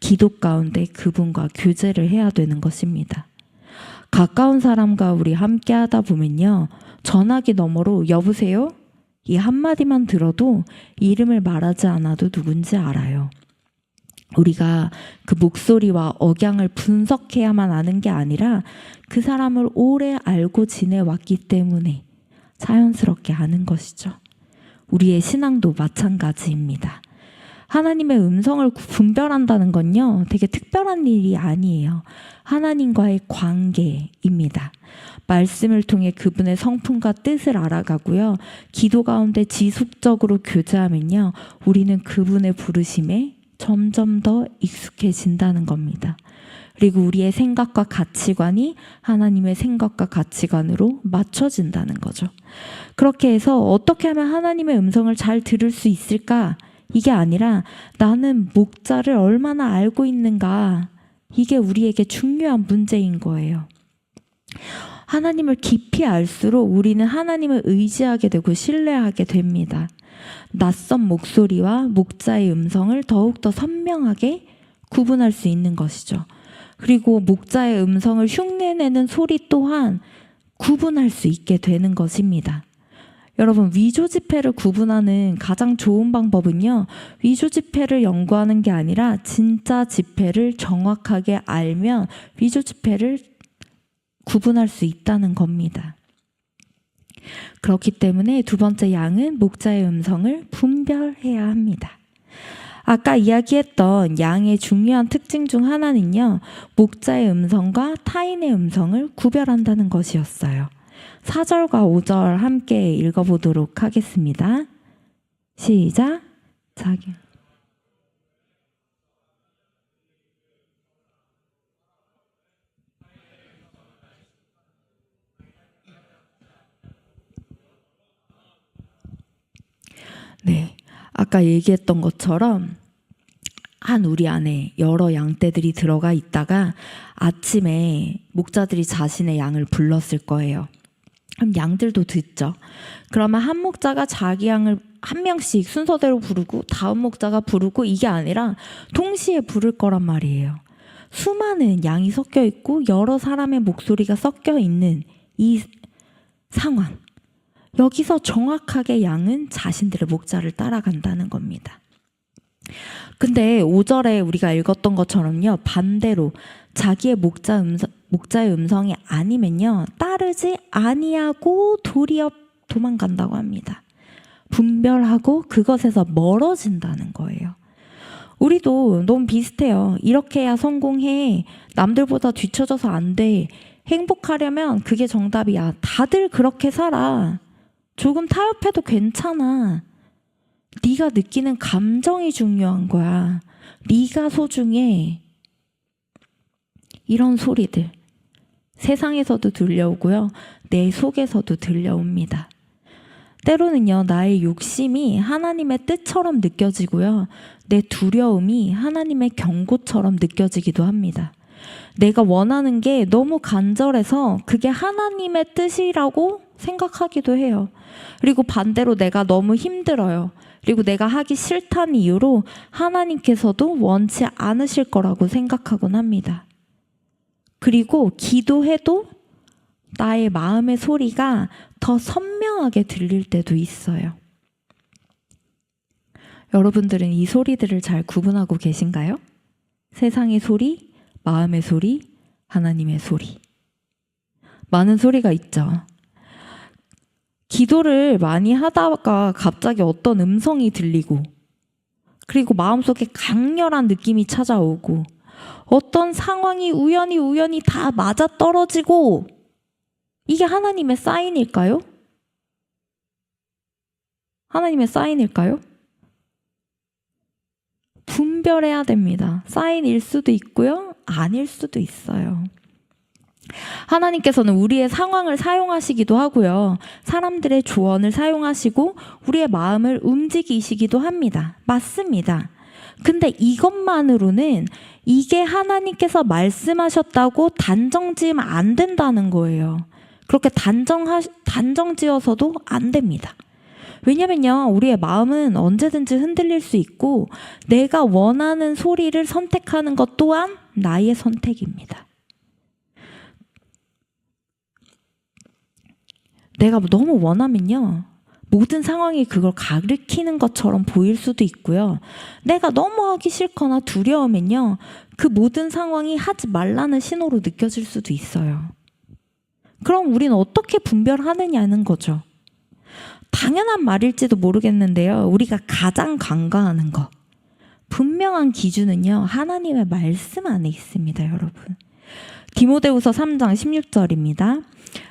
기도 가운데 그분과 교제를 해야 되는 것입니다. 가까운 사람과 우리 함께 하다 보면요, 전화기 너머로 여보세요? 이 한마디만 들어도 이름을 말하지 않아도 누군지 알아요. 우리가 그 목소리와 억양을 분석해야만 아는 게 아니라 그 사람을 오래 알고 지내왔기 때문에 자연스럽게 아는 것이죠. 우리의 신앙도 마찬가지입니다. 하나님의 음성을 분별한다는 건요, 되게 특별한 일이 아니에요. 하나님과의 관계입니다. 말씀을 통해 그분의 성품과 뜻을 알아가고요. 기도 가운데 지속적으로 교제하면요, 우리는 그분의 부르심에 점점 더 익숙해진다는 겁니다. 그리고 우리의 생각과 가치관이 하나님의 생각과 가치관으로 맞춰진다는 거죠. 그렇게 해서 어떻게 하면 하나님의 음성을 잘 들을 수 있을까? 이게 아니라 나는 목자를 얼마나 알고 있는가? 이게 우리에게 중요한 문제인 거예요. 하나님을 깊이 알수록 우리는 하나님을 의지하게 되고 신뢰하게 됩니다. 낯선 목소리와 목자의 음성을 더욱더 선명하게 구분할 수 있는 것이죠. 그리고 목자의 음성을 흉내내는 소리 또한 구분할 수 있게 되는 것입니다. 여러분, 위조 지폐를 구분하는 가장 좋은 방법은요, 위조 지폐를 연구하는 게 아니라 진짜 지폐를 정확하게 알면 위조 지폐를 구분할 수 있다는 겁니다. 그렇기 때문에 두 번째 양은 목자의 음성을 분별해야 합니다. 아까 이야기했던 양의 중요한 특징 중 하나는요, 목자의 음성과 타인의 음성을 구별한다는 것이었어요. 4절과 5절 함께 읽어보도록 하겠습니다. 시작. 자기. 네, 아까 얘기했던 것처럼 한 우리 안에 여러 양떼들이 들어가 있다가 아침에 목자들이 자신의 양을 불렀을 거예요. 그럼 양들도 듣죠. 그러면 한 목자가 자기 양을 한 명씩 순서대로 부르고 다음 목자가 부르고, 이게 아니라 동시에 부를 거란 말이에요. 수많은 양이 섞여 있고 여러 사람의 목소리가 섞여 있는 이 상황. 여기서 정확하게 양은 자신들의 목자를 따라간다는 겁니다. 근데 5절에 우리가 읽었던 것처럼요, 반대로 자기의 목자의 음성이 아니면요, 따르지 아니하고 도리어 도망간다고 합니다. 분별하고 그것에서 멀어진다는 거예요. 우리도 너무 비슷해요. 이렇게 해야 성공해. 남들보다 뒤처져서 안 돼. 행복하려면 그게 정답이야. 다들 그렇게 살아. 조금 타협해도 괜찮아. 네가 느끼는 감정이 중요한 거야. 네가 소중해. 이런 소리들 세상에서도 들려오고요, 내 속에서도 들려옵니다. 때로는요, 나의 욕심이 하나님의 뜻처럼 느껴지고요, 내 두려움이 하나님의 경고처럼 느껴지기도 합니다. 내가 원하는 게 너무 간절해서 그게 하나님의 뜻이라고 생각하기도 해요. 그리고 반대로 내가 너무 힘들어요. 그리고 내가 하기 싫다는 이유로 하나님께서도 원치 않으실 거라고 생각하곤 합니다. 그리고 기도해도 나의 마음의 소리가 더 선명하게 들릴 때도 있어요. 여러분들은 이 소리들을 잘 구분하고 계신가요? 세상의 소리, 마음의 소리, 하나님의 소리. 많은 소리가 있죠. 기도를 많이 하다가 갑자기 어떤 음성이 들리고, 그리고 마음속에 강렬한 느낌이 찾아오고, 어떤 상황이 우연히 다 맞아떨어지고, 이게 하나님의 사인일까요? 하나님의 사인일까요? 분별해야 됩니다. 사인일 수도 있고요, 아닐 수도 있어요. 하나님께서는 우리의 상황을 사용하시기도 하고요, 사람들의 조언을 사용하시고 우리의 마음을 움직이시기도 합니다. 맞습니다. 근데 이것만으로는 이게 하나님께서 말씀하셨다고 단정 지으면 안 된다는 거예요. 그렇게 단정 지어서도 안 됩니다. 왜냐면요, 우리의 마음은 언제든지 흔들릴 수 있고, 내가 원하는 소리를 선택하는 것 또한 나의 선택입니다. 내가 너무 원하면요, 모든 상황이 그걸 가리키는 것처럼 보일 수도 있고요, 내가 너무 하기 싫거나 두려우면요, 그 모든 상황이 하지 말라는 신호로 느껴질 수도 있어요. 그럼 우리는 어떻게 분별하느냐는 거죠. 당연한 말일지도 모르겠는데요, 우리가 가장 간과하는 거, 분명한 기준은요, 하나님의 말씀 안에 있습니다, 여러분. 디모데후서 3장 16절입니다.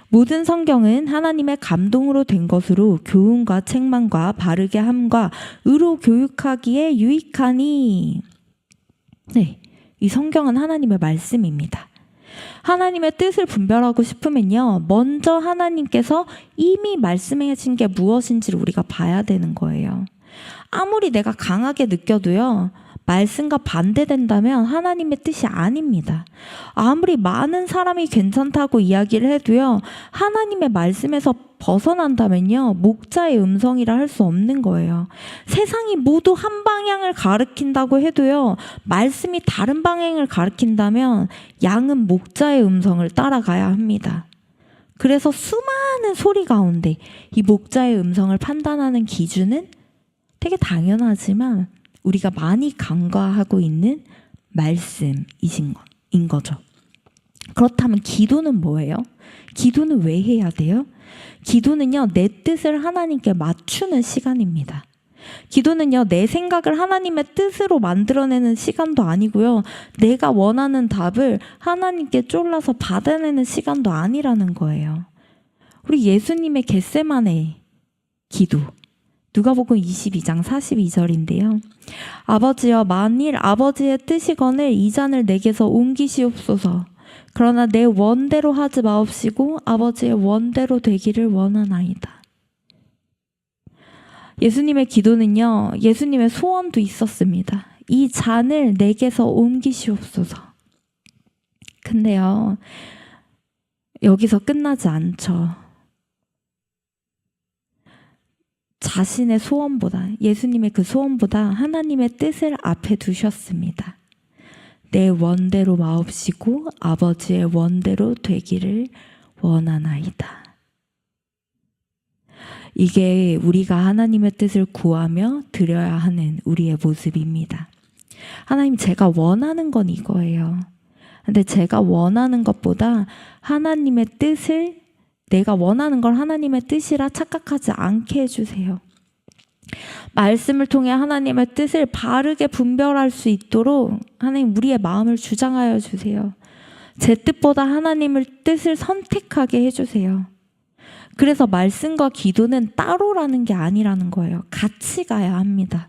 모든 성경은 하나님의 감동으로 된 것으로 교훈과 책망과 바르게 함과 의로 교육하기에 유익하니. 네, 이 성경은 하나님의 말씀입니다. 하나님의 뜻을 분별하고 싶으면요, 먼저 하나님께서 이미 말씀하신 게 무엇인지를 우리가 봐야 되는 거예요. 아무리 내가 강하게 느껴도요, 말씀과 반대된다면 하나님의 뜻이 아닙니다. 아무리 많은 사람이 괜찮다고 이야기를 해도요, 하나님의 말씀에서 벗어난다면요, 목자의 음성이라 할 수 없는 거예요. 세상이 모두 한 방향을 가리킨다고 해도요, 말씀이 다른 방향을 가리킨다면 양은 목자의 음성을 따라가야 합니다. 그래서 수많은 소리 가운데 이 목자의 음성을 판단하는 기준은 되게 당연하지만 우리가 많이 간과하고 있는 말씀인 거죠. 그렇다면 기도는 뭐예요? 기도는 왜 해야 돼요? 기도는요, 내 뜻을 하나님께 맞추는 시간입니다. 기도는요, 내 생각을 하나님의 뜻으로 만들어내는 시간도 아니고요, 내가 원하는 답을 하나님께 쫄라서 받아내는 시간도 아니라는 거예요. 우리 예수님의 겟세마네 기도, 누가복음 22장 42절인데요. 아버지여, 만일 아버지의 뜻이거늘 이 잔을 내게서 옮기시옵소서. 그러나 내 원대로 하지 마옵시고 아버지의 원대로 되기를 원하나이다. 예수님의 기도는요, 예수님의 소원도 있었습니다. 이 잔을 내게서 옮기시옵소서. 근데요, 여기서 끝나지 않죠. 자신의 소원보다, 예수님의 그 소원보다 하나님의 뜻을 앞에 두셨습니다. 내 원대로 마옵시고 아버지의 원대로 되기를 원하나이다. 이게 우리가 하나님의 뜻을 구하며 드려야 하는 우리의 모습입니다. 하나님, 제가 원하는 건 이거예요. 근데 제가 원하는 것보다 하나님의 뜻을, 내가 원하는 걸 하나님의 뜻이라 착각하지 않게 해주세요. 말씀을 통해 하나님의 뜻을 바르게 분별할 수 있도록 하나님, 우리의 마음을 주장하여 주세요. 제 뜻보다 하나님의 뜻을 선택하게 해주세요. 그래서 말씀과 기도는 따로라는 게 아니라는 거예요. 같이 가야 합니다.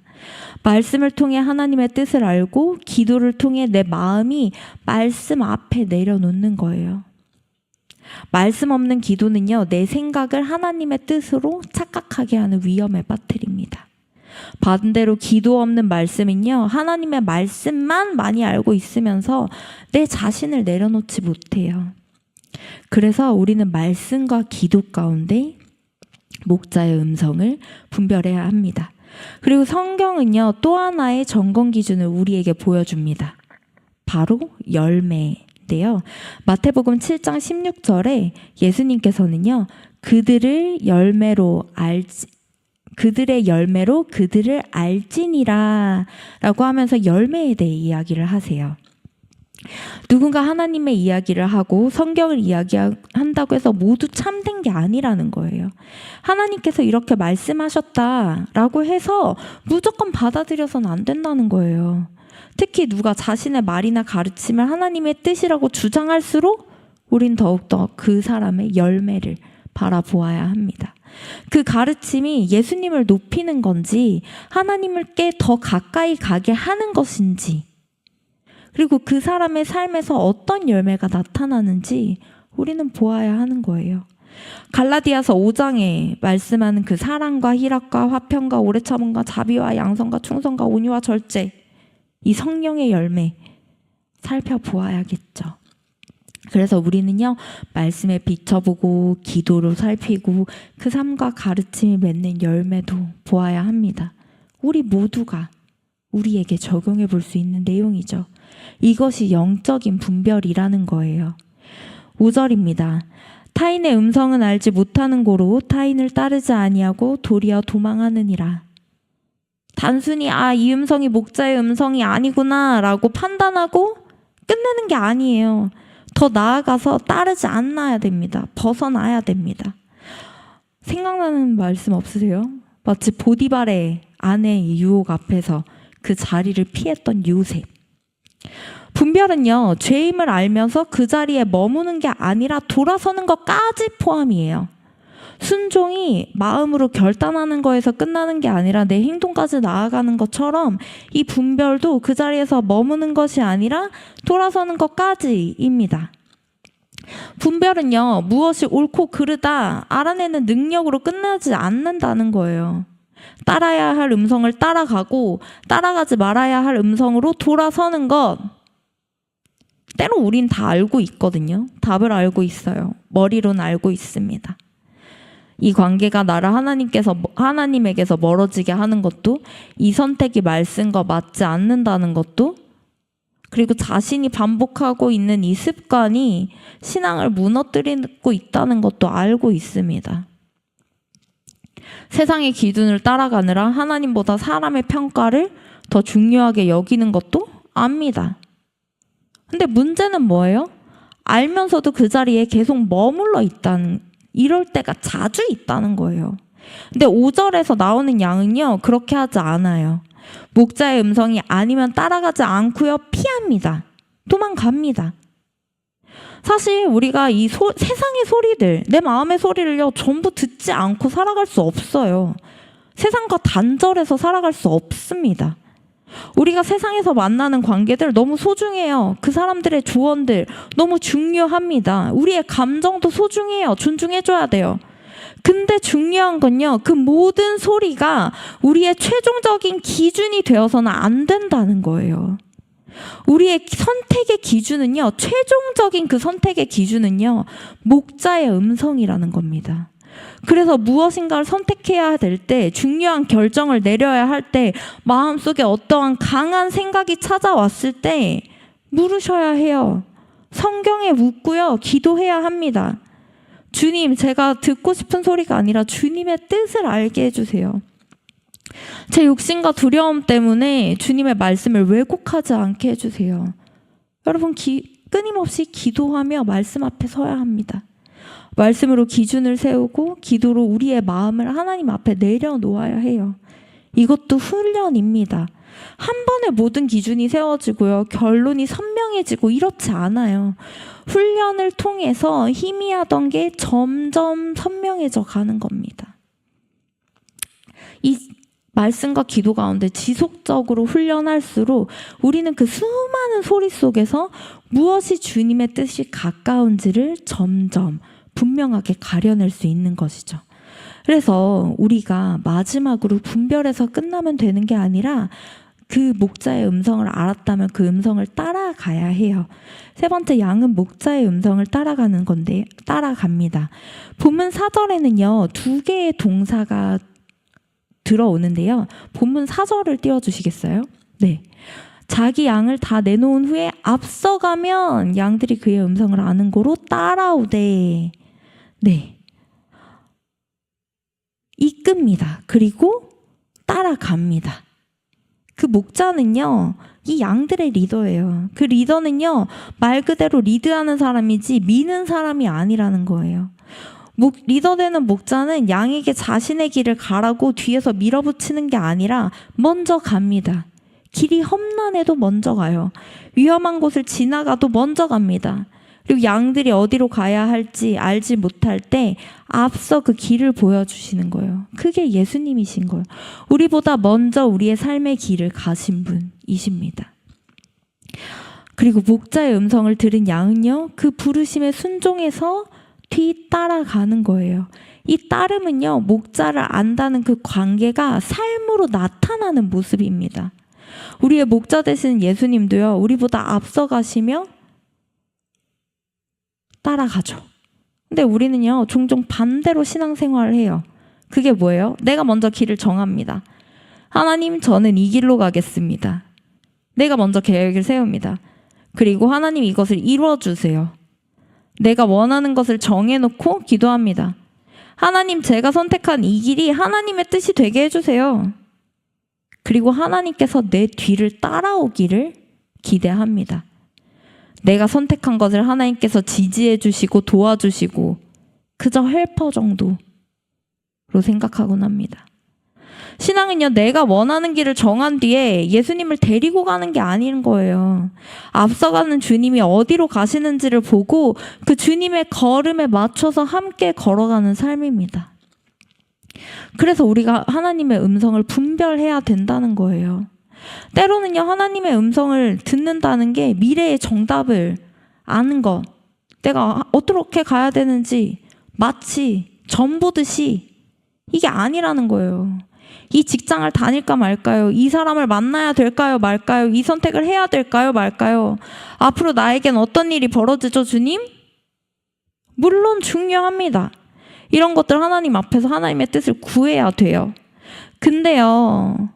말씀을 통해 하나님의 뜻을 알고 기도를 통해 내 마음이 말씀 앞에 내려놓는 거예요. 말씀 없는 기도는요, 내 생각을 하나님의 뜻으로 착각하게 하는 위험에 빠뜨립니다. 반대로 기도 없는 말씀은요, 하나님의 말씀만 많이 알고 있으면서 내 자신을 내려놓지 못해요. 그래서 우리는 말씀과 기도 가운데 목자의 음성을 분별해야 합니다. 그리고 성경은요, 또 하나의 점검 기준을 우리에게 보여줍니다. 바로 열매인데요. 마태복음 7장 16절에 예수님께서는요, 그들의 열매로 그들을 알지니라 라고 하면서 열매에 대해 이야기를 하세요. 누군가 하나님의 이야기를 하고 성경을 이야기한다고 해서 모두 참된 게 아니라는 거예요. 하나님께서 이렇게 말씀하셨다라고 해서 무조건 받아들여서는 안 된다는 거예요. 특히 누가 자신의 말이나 가르침을 하나님의 뜻이라고 주장할수록 우린 더욱더 그 사람의 열매를 바라보아야 합니다. 그 가르침이 예수님을 높이는 건지 하나님께 더 가까이 가게 하는 것인지, 그리고 그 사람의 삶에서 어떤 열매가 나타나는지 우리는 보아야 하는 거예요. 갈라디아서 5장에 말씀하는 그 사랑과 희락과 화평과 오래 참음과 자비와 양선과 충성과 온유와 절제, 이 성령의 열매 살펴보아야겠죠. 그래서 우리는요, 말씀에 비춰보고 기도로 살피고 그 삶과 가르침이 맺는 열매도 보아야 합니다. 우리 모두가 우리에게 적용해 볼 수 있는 내용이죠. 이것이 영적인 분별이라는 거예요. 5절입니다. 타인의 음성은 알지 못하는 고로 타인을 따르지 아니하고 도리어 도망하느니라. 단순히 이 음성이 목자의 음성이 아니구나 라고 판단하고 끝내는 게 아니에요. 더 나아가서 따르지 않아야 됩니다. 벗어나야 됩니다. 생각나는 말씀 없으세요? 마치 보디발의 아내의 유혹 앞에서 그 자리를 피했던 요셉. 분별은요, 죄임을 알면서 그 자리에 머무는 게 아니라 돌아서는 것까지 포함이에요. 순종이 마음으로 결단하는 거에서 끝나는 게 아니라 내 행동까지 나아가는 것처럼 이 분별도 그 자리에서 머무는 것이 아니라 돌아서는 것까지입니다. 분별은요, 무엇이 옳고 그르다 알아내는 능력으로 끝나지 않는다는 거예요. 따라야 할 음성을 따라가고 따라가지 말아야 할 음성으로 돌아서는 것. 때로 우린 다 알고 있거든요. 답을 알고 있어요. 머리로는 알고 있습니다. 이 관계가 나를 하나님에게서 멀어지게 하는 것도, 이 선택이 말씀과 맞지 않는다는 것도, 그리고 자신이 반복하고 있는 이 습관이 신앙을 무너뜨리고 있다는 것도 알고 있습니다. 세상의 기준을 따라가느라 하나님보다 사람의 평가를 더 중요하게 여기는 것도 압니다. 근데 문제는 뭐예요? 알면서도 그 자리에 계속 머물러 있다는, 이럴 때가 자주 있다는 거예요. 근데 5절에서 나오는 양은요, 그렇게 하지 않아요. 목자의 음성이 아니면 따라가지 않고요, 피합니다. 도망갑니다. 사실 우리가 이 세상의 소리들, 내 마음의 소리를요, 전부 듣지 않고 살아갈 수 없어요. 세상과 단절해서 살아갈 수 없습니다. 우리가 세상에서 만나는 관계들 너무 소중해요. 그 사람들의 조언들 너무 중요합니다. 우리의 감정도 소중해요. 존중해줘야 돼요. 근데 중요한 건요, 그 모든 소리가 우리의 최종적인 기준이 되어서는 안 된다는 거예요. 우리의 선택의 기준은요, 최종적인 그 선택의 기준은요, 목자의 음성이라는 겁니다. 그래서 무엇인가를 선택해야 될 때, 중요한 결정을 내려야 할 때, 마음속에 어떠한 강한 생각이 찾아왔을 때 물으셔야 해요. 성경에 묻고요, 기도해야 합니다. 주님, 제가 듣고 싶은 소리가 아니라 주님의 뜻을 알게 해주세요. 제 욕심과 두려움 때문에 주님의 말씀을 왜곡하지 않게 해주세요. 여러분, 끊임없이 기도하며 말씀 앞에 서야 합니다. 말씀으로 기준을 세우고 기도로 우리의 마음을 하나님 앞에 내려놓아야 해요. 이것도 훈련입니다. 한 번에 모든 기준이 세워지고요, 결론이 선명해지고 이렇지 않아요. 훈련을 통해서 희미하던 게 점점 선명해져 가는 겁니다. 이 말씀과 기도 가운데 지속적으로 훈련할수록 우리는 그 수많은 소리 속에서 무엇이 주님의 뜻이 가까운지를 점점 분명하게 가려낼 수 있는 것이죠. 그래서 우리가 마지막으로 분별해서 끝나면 되는 게 아니라 그 목자의 음성을 알았다면 그 음성을 따라가야 해요. 세 번째, 양은 목자의 음성을 따라가는 건데, 따라갑니다. 본문 4절에는요, 두 개의 동사가 들어오는데요. 본문 4절을 띄워주시겠어요? 네. 자기 양을 다 내놓은 후에 앞서가면 양들이 그의 음성을 아는 고로 따라오되, 네, 이끕니다. 그리고 따라갑니다. 그 목자는요, 이 양들의 리더예요. 그 리더는요, 말 그대로 리드하는 사람이지 미는 사람이 아니라는 거예요. 리더되는 목자는 양에게 자신의 길을 가라고 뒤에서 밀어붙이는 게 아니라 먼저 갑니다. 길이 험난해도 먼저 가요. 위험한 곳을 지나가도 먼저 갑니다. 그리고 양들이 어디로 가야 할지 알지 못할 때 앞서 그 길을 보여주시는 거예요. 그게 예수님이신 거예요. 우리보다 먼저 우리의 삶의 길을 가신 분이십니다. 그리고 목자의 음성을 들은 양은요, 그 부르심에 순종해서 뒤따라가는 거예요. 이 따름은요, 목자를 안다는 그 관계가 삶으로 나타나는 모습입니다. 우리의 목자 되시는 예수님도요, 우리보다 앞서가시며 따라가죠. 근데 우리는요, 종종 반대로 신앙생활을 해요. 그게 뭐예요? 내가 먼저 길을 정합니다. 하나님, 저는 이 길로 가겠습니다. 내가 먼저 계획을 세웁니다. 그리고 하나님, 이것을 이루어주세요. 내가 원하는 것을 정해놓고 기도합니다. 하나님, 제가 선택한 이 길이 하나님의 뜻이 되게 해주세요. 그리고 하나님께서 내 뒤를 따라오기를 기대합니다. 내가 선택한 것을 하나님께서 지지해 주시고 도와주시고 그저 헬퍼 정도로 생각하곤 합니다. 신앙은요, 내가 원하는 길을 정한 뒤에 예수님을 데리고 가는 게 아닌 거예요. 앞서가는 주님이 어디로 가시는지를 보고 그 주님의 걸음에 맞춰서 함께 걸어가는 삶입니다. 그래서 우리가 하나님의 음성을 분별해야 된다는 거예요. 때로는요, 하나님의 음성을 듣는다는 게 미래의 정답을 아는 것, 내가 어떻게 가야 되는지 마치 점 보듯이 이게 아니라는 거예요. 이 직장을 다닐까 말까요? 이 사람을 만나야 될까요? 말까요? 이 선택을 해야 될까요? 말까요? 앞으로 나에겐 어떤 일이 벌어지죠, 주님? 물론 중요합니다. 이런 것들 하나님 앞에서 하나님의 뜻을 구해야 돼요. 근데요,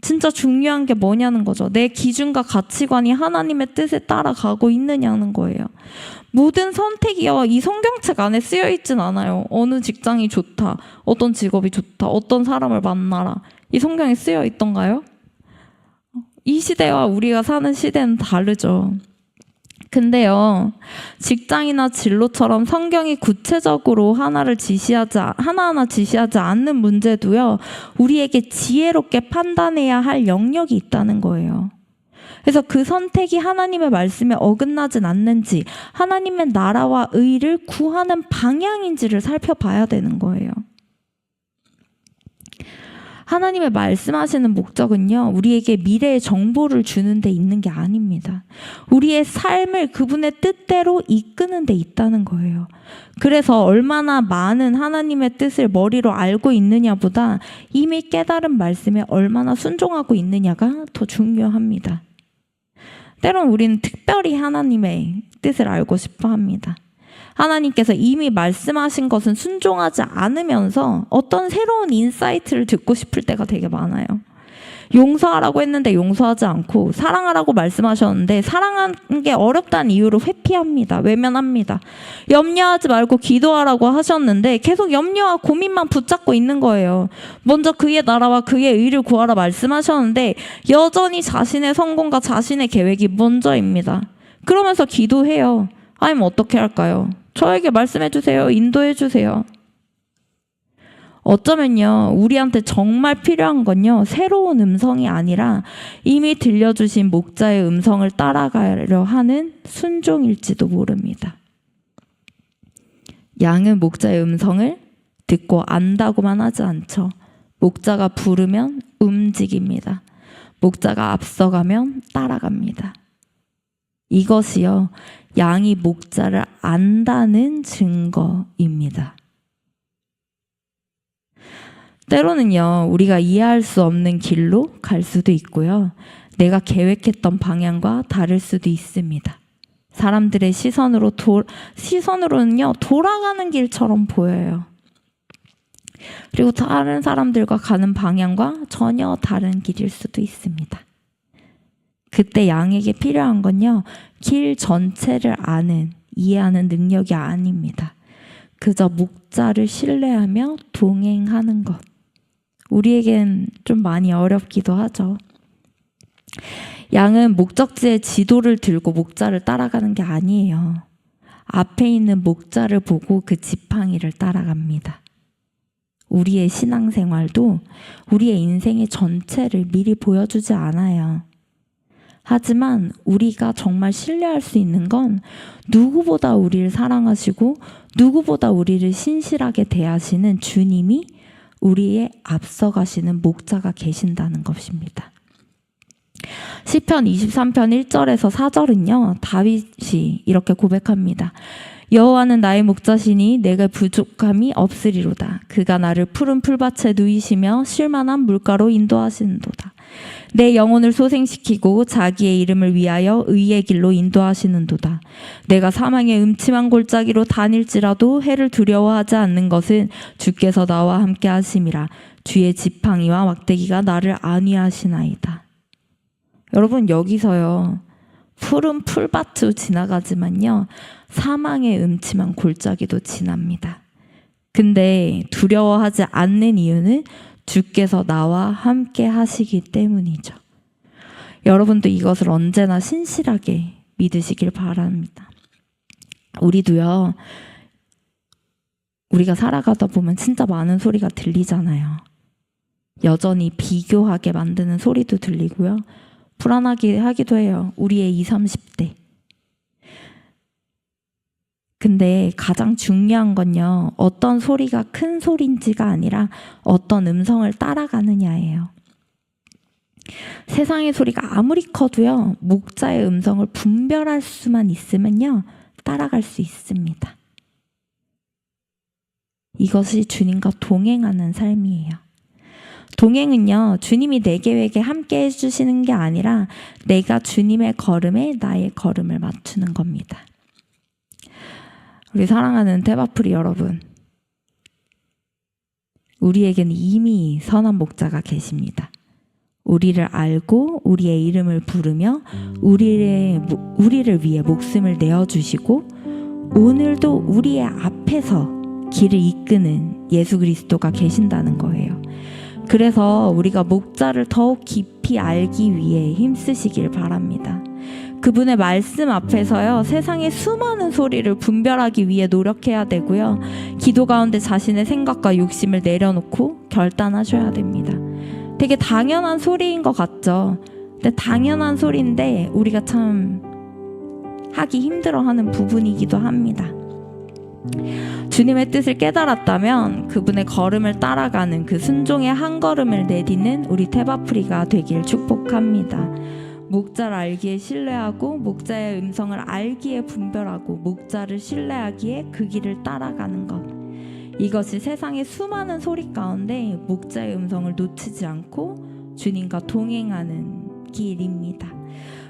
진짜 중요한 게 뭐냐는 거죠. 내 기준과 가치관이 하나님의 뜻에 따라가고 있느냐는 거예요. 모든 선택이요, 이 성경책 안에 쓰여 있진 않아요. 어느 직장이 좋다, 어떤 직업이 좋다, 어떤 사람을 만나라. 이 성경에 쓰여 있던가요? 이 시대와 우리가 사는 시대는 다르죠. 근데요, 직장이나 진로처럼 성경이 구체적으로 하나하나 지시하지 않는 문제도요, 우리에게 지혜롭게 판단해야 할 영역이 있다는 거예요. 그래서 그 선택이 하나님의 말씀에 어긋나진 않는지, 하나님의 나라와 의를 구하는 방향인지를 살펴봐야 되는 거예요. 하나님의 말씀하시는 목적은요, 우리에게 미래의 정보를 주는 데 있는 게 아닙니다. 우리의 삶을 그분의 뜻대로 이끄는 데 있다는 거예요. 그래서 얼마나 많은 하나님의 뜻을 머리로 알고 있느냐보다 이미 깨달은 말씀에 얼마나 순종하고 있느냐가 더 중요합니다. 때론 우리는 특별히 하나님의 뜻을 알고 싶어 합니다. 하나님께서 이미 말씀하신 것은 순종하지 않으면서 어떤 새로운 인사이트를 듣고 싶을 때가 되게 많아요. 용서하라고 했는데 용서하지 않고, 사랑하라고 말씀하셨는데 사랑하는 게 어렵다는 이유로 회피합니다. 외면합니다. 염려하지 말고 기도하라고 하셨는데 계속 염려와 고민만 붙잡고 있는 거예요. 먼저 그의 나라와 그의 의를 구하라 말씀하셨는데 여전히 자신의 성공과 자신의 계획이 먼저입니다. 그러면서 기도해요. 아니면 어떻게 할까요? 저에게 말씀해 주세요. 인도해 주세요. 어쩌면요, 우리한테 정말 필요한 건요, 새로운 음성이 아니라 이미 들려주신 목자의 음성을 따라가려 하는 순종일지도 모릅니다. 양은 목자의 음성을 듣고 안다고만 하지 않죠. 목자가 부르면 움직입니다. 목자가 앞서가면 따라갑니다. 이것이요, 양이 목자를 안다는 증거입니다. 때로는요, 우리가 이해할 수 없는 길로 갈 수도 있고요, 내가 계획했던 방향과 다를 수도 있습니다. 사람들의 시선으로는요, 돌아가는 길처럼 보여요. 그리고 다른 사람들과 가는 방향과 전혀 다른 길일 수도 있습니다. 그때 양에게 필요한 건요, 길 전체를 아는, 이해하는 능력이 아닙니다. 그저 목자를 신뢰하며 동행하는 것. 우리에겐 좀 많이 어렵기도 하죠. 양은 목적지의 지도를 들고 목자를 따라가는 게 아니에요. 앞에 있는 목자를 보고 그 지팡이를 따라갑니다. 우리의 신앙생활도 우리의 인생의 전체를 미리 보여주지 않아요. 하지만 우리가 정말 신뢰할 수 있는 건 누구보다 우리를 사랑하시고 누구보다 우리를 신실하게 대하시는 주님이 우리의 앞서가시는 목자가 계신다는 것입니다. 시편 23편 1절에서 4절은요, 다윗이 이렇게 고백합니다. 여호와는 나의 목자시니 내가 부족함이 없으리로다. 그가 나를 푸른 풀밭에 누이시며 쉴만한 물가로 인도하시는도다. 내 영혼을 소생시키고 자기의 이름을 위하여 의의 길로 인도하시는도다. 내가 사망의 음침한 골짜기로 다닐지라도 해를 두려워하지 않는 것은 주께서 나와 함께 하심이라. 주의 지팡이와 막대기가 나를 안위하시나이다. 여러분, 여기서요, 푸른 풀밭으로 지나가지만요, 사망의 음침한 골짜기도 지납니다. 근데 두려워하지 않는 이유는 주께서 나와 함께 하시기 때문이죠. 여러분도 이것을 언제나 신실하게 믿으시길 바랍니다. 우리도요, 우리가 살아가다 보면 진짜 많은 소리가 들리잖아요. 여전히 비교하게 만드는 소리도 들리고요. 불안하게 하기도 해요. 우리의 20, 30대. 근데 가장 중요한 건요. 어떤 소리가 큰 소리인지가 아니라 어떤 음성을 따라가느냐예요. 세상의 소리가 아무리 커도요. 목자의 음성을 분별할 수만 있으면요. 따라갈 수 있습니다. 이것이 주님과 동행하는 삶이에요. 동행은요. 주님이 내 계획에 함께 해주시는 게 아니라 내가 주님의 걸음에 나의 걸음을 맞추는 겁니다. 우리 사랑하는 태바프리 여러분, 우리에게는 이미 선한 목자가 계십니다. 우리를 알고 우리의 이름을 부르며 우리를 위해 목숨을 내어주시고 오늘도 우리의 앞에서 길을 이끄는 예수 그리스도가 계신다는 거예요. 그래서 우리가 목자를 더욱 깊이 알기 위해 힘쓰시길 바랍니다. 그분의 말씀 앞에서요, 세상의 수많은 소리를 분별하기 위해 노력해야 되고요. 기도 가운데 자신의 생각과 욕심을 내려놓고 결단하셔야 됩니다. 되게 당연한 소리인 것 같죠? 근데 당연한 소리인데 우리가 참 하기 힘들어하는 부분이기도 합니다. 주님의 뜻을 깨달았다면 그분의 걸음을 따라가는 그 순종의 한 걸음을 내딛는 우리 태바프리가 되길 축복합니다. 목자를 알기에 신뢰하고 목자의 음성을 알기에 분별하고 목자를 신뢰하기에 그 길을 따라가는 것, 이것이 세상의 수많은 소리 가운데 목자의 음성을 놓치지 않고 주님과 동행하는 길입니다.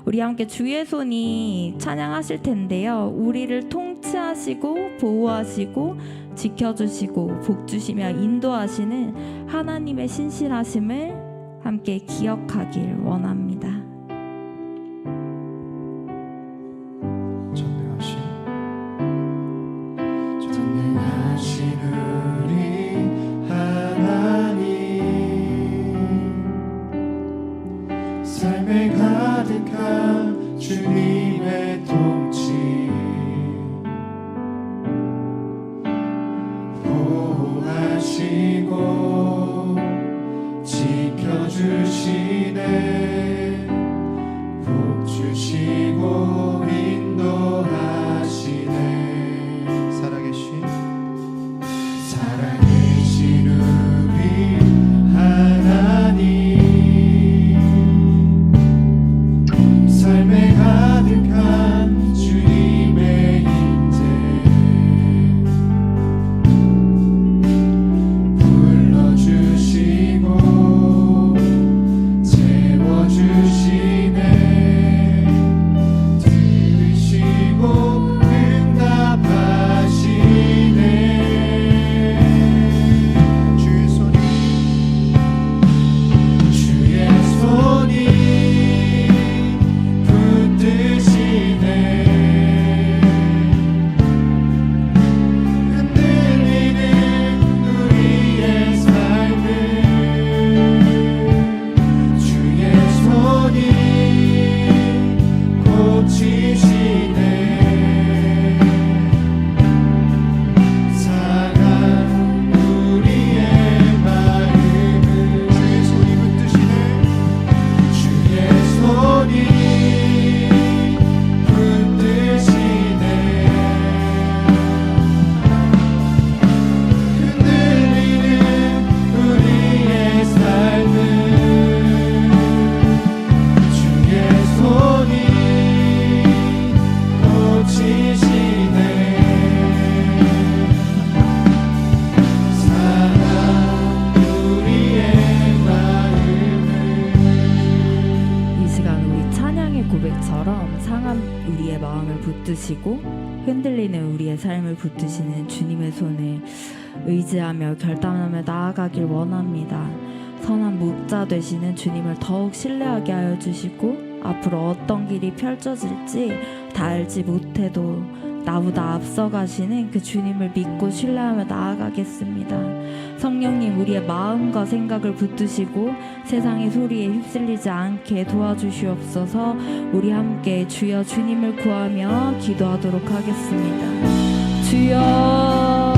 우리 함께 주의 손이 찬양하실 텐데요. 우리를 통치하시고 보호하시고 지켜주시고 복주시며 인도하시는 하나님의 신실하심을 함께 기억하길 원합니다. 전능하신 우리 하나님, 삶에 가득한 주님의 통치, 보호하시고 지켜주시네, 복주시고 인도하시네. 살아계신 우리 하나님, 삶에 가득한 주님의 인재, 불러주시고 채워주시네, 들으시고 응답하시네. 주의 손이 붙드시네, 흔들리는 우리의 삶을 주의 손이 고치시네, 상한 우리의 마음을 주의 손이 붙드시네, 주의 손이 붙드시네, 흔들리는 우리의 삶을 주의 손이 고치시네, 상한 우리의 마음을. 이 시간 우리 찬양의 고백처럼 상한 우리의 마음을 붙드시고 흔들리는 우리의 삶을 붙드시는 주님의 손을 의지하며 결단하며 나아가길 원합니다. 선한 목자 되시는 주님을 더욱 신뢰하게 하여 주시고 앞으로 어떤 길이 펼쳐질지 다 알지 못해도 나보다 앞서가시는 그 주님을 믿고 신뢰하며 나아가겠습니다. 성령님, 우리의 마음과 생각을 붙드시고 세상의 소리에 휩쓸리지 않게 도와주시옵소서. 우리 함께 주여 주님을 구하며 기도하도록 하겠습니다. 주여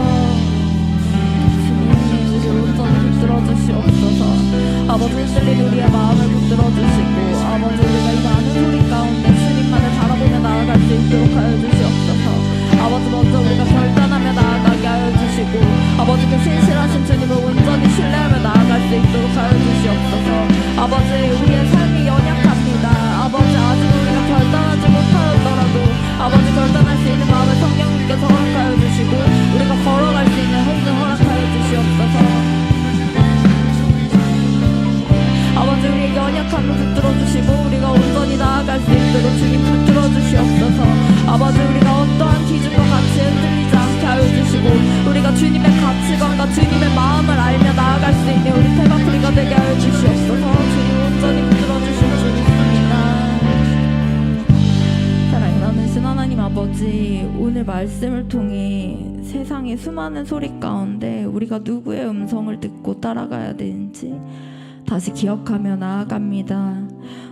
주님, 우리 온전히 붙들어 주시옵소서. 아버지 흔들린 우리의 마음을 붙들어주시고 아버지 우리가 이 많은 소리 가운데 주님만을 바라보며 나아갈 수 있도록 하여 주시옵소서. 아버지 먼저 우리가 결단하며 나아가게 하여 주시고 아버지 그 신실하신 주님을 온전히 신뢰하며 나아갈 수 있도록 하여 주시옵소서. 아버지 우리의 삶이 연약합니다. 아버지 아직 우리가 결단하지 못하였더라도 아버지 결단할 수 있는 마음을 성령님께서 허락하여 주시고 우리가 걸어갈 수 있는 행동 허락하여 주시옵소서. 아버지 우리의 연약함을 붙들어주시고 우리가 온전히 나아갈 수 있도록 주님 붙들어주시옵소서. 아버지 우리가 어떠한 기준과 가치에 흔들리지 않게 하여 주시고 우리가 주님의 가치관과 주님의 마음을 알며 나아갈 수 있는 우리 테마프리가 되게 하여 주시옵소서. 주님 온전히 붙들어주실 줄 믿습니다. 사랑이 많으신 하나님 아버지, 오늘 말씀을 통해 세상의 수많은 소리 가운데 우리가 누구의 음성을 듣고 따라가야 되는지 다시 기억하며 나아갑니다.